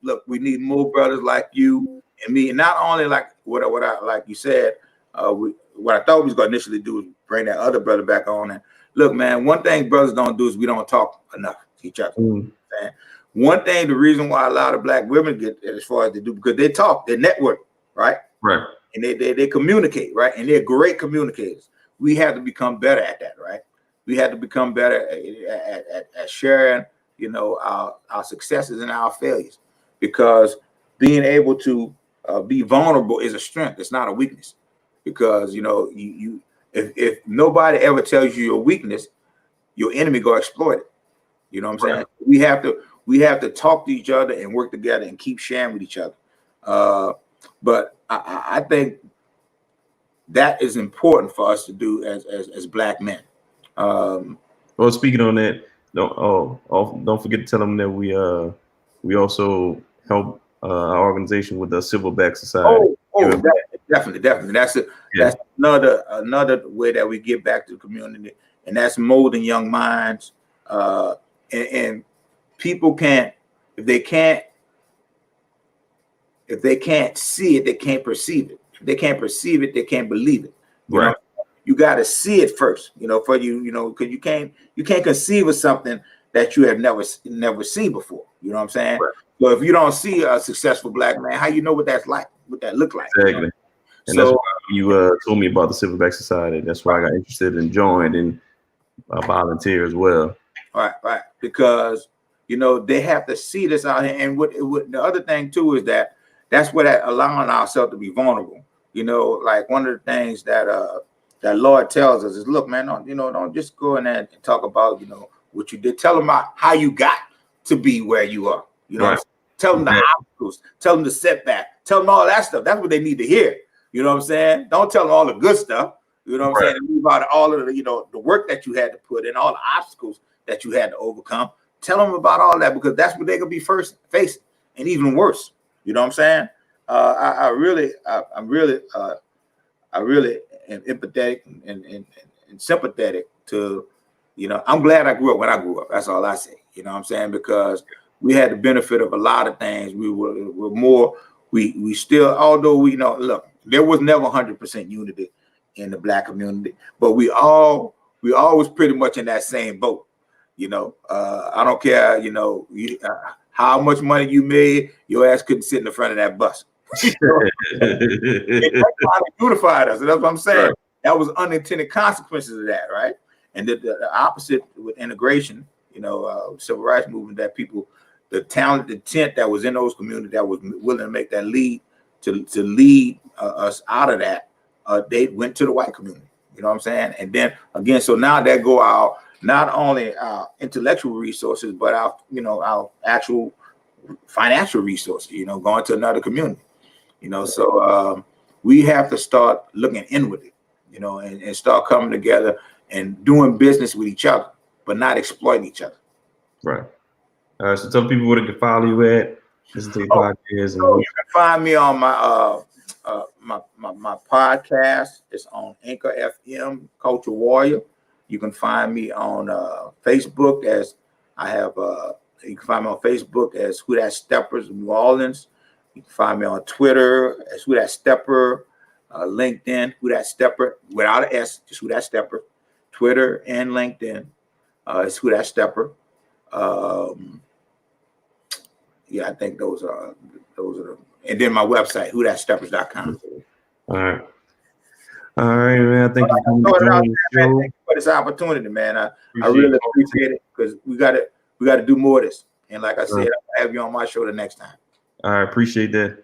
Look, we need more brothers like you and me. And not only like what I like you said, what I thought we was going to initially do is bring that other brother back on. And look, man, one thing brothers don't do is we don't talk enough to each other. One thing, the reason why a lot of black women get as far as they do, because they talk, they network, right? Right. And they communicate, right? And they're great communicators. We have to become better at that, right? We have to become better at sharing, our successes and our failures, because being able to be vulnerable is a strength. It's not a weakness, because if nobody ever tells you your weakness, your enemy go exploit it. You know what I'm saying? Right. We have to talk to each other and work together and keep sharing with each other. But I think that is important for us to do as black men. Well, speaking on that, Don't forget to tell them that we also help our organization with the Silverback Society. Definitely. That's it. Yeah. That's another way that we give back to the community, and that's molding young minds. And people can't if they can't see it, they can't perceive it. If they can't perceive it, they can't believe it. You know, you got to see it first. For because you can't conceive of something that you have never seen before. You know what I'm saying? Right. So if you don't see a successful black man, how you know what that's like, what that look like? Exactly. And so that's why you told me about the Silverback Society. That's why I got interested and joined and volunteer as well. Right. Because they have to see this out here. And what the other thing too is that's what allowing ourselves to be vulnerable. Like one of the things that Lord tells us is, look, man, don't just go in there and talk about what you did. Tell them about how you got to be where you are. Right. Tell them the obstacles. Tell them the setback. Tell them all that stuff. That's what they need to hear. You know what I'm saying? Don't tell them all the good stuff. You know what I'm saying? Leave out all of the work that you had to put in, all the obstacles that you had to overcome. Tell them about all that, because that's what they're gonna be first facing, and even worse. You know what I'm saying? I really am empathetic and sympathetic to, I'm glad I grew up when I grew up. That's all I say. You know what I'm saying? Because we had the benefit of a lot of things. We were more. We still, although look, there was never 100% unity in the black community, but we always pretty much in that same boat. I don't care, how much money you made, your ass couldn't sit in the front of that bus. It unified us. And that's what I'm saying. Right. That was unintended consequences of that, right? And the opposite with integration, civil rights movement, that people, the talented intent that was in those communities that was willing to make that lead to lead us out of that, they went to the white community. You know what I'm saying? And then again, so now there go our not only our intellectual resources, but our actual financial resources. Going to another community. So we have to start looking inwardly. And start coming together and doing business with each other, but not exploiting each other. Right. So tell people where they can follow you at. Listen to your podcast. So you can find me on my my podcast. It's on Anchor FM, Culture Warrior. You can find me on Facebook as you can find me on Facebook as Who That Steppers in New Orleans. You can find me on Twitter as Who That Stepper, LinkedIn, Who That Stepper, without an S, just Who That Stepper. Twitter and LinkedIn, it's Who That Stepper. Yeah, I think those are the, and then my website, whothatsteppers.com. All right, man. Thank you for joining the show. Thank you for this opportunity, man. I really appreciate it, because we got to do more of this. And like I said, I'll have you on my show the next time. All right, appreciate that.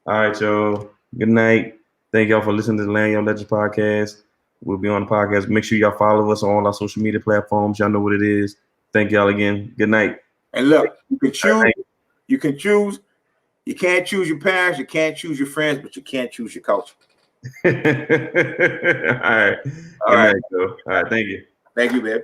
All right, y'all. Good night. Thank y'all for listening to the Land Young Legends podcast. We'll be on the podcast. Make sure y'all follow us on all our social media platforms. Y'all know what it is. Thank y'all again. Good night. And look, you can choose. You can choose. You can't choose your parents. You can't choose your friends, but you can't choose your culture. All right. Good night, Joe. All right. Thank you. Thank you, babe.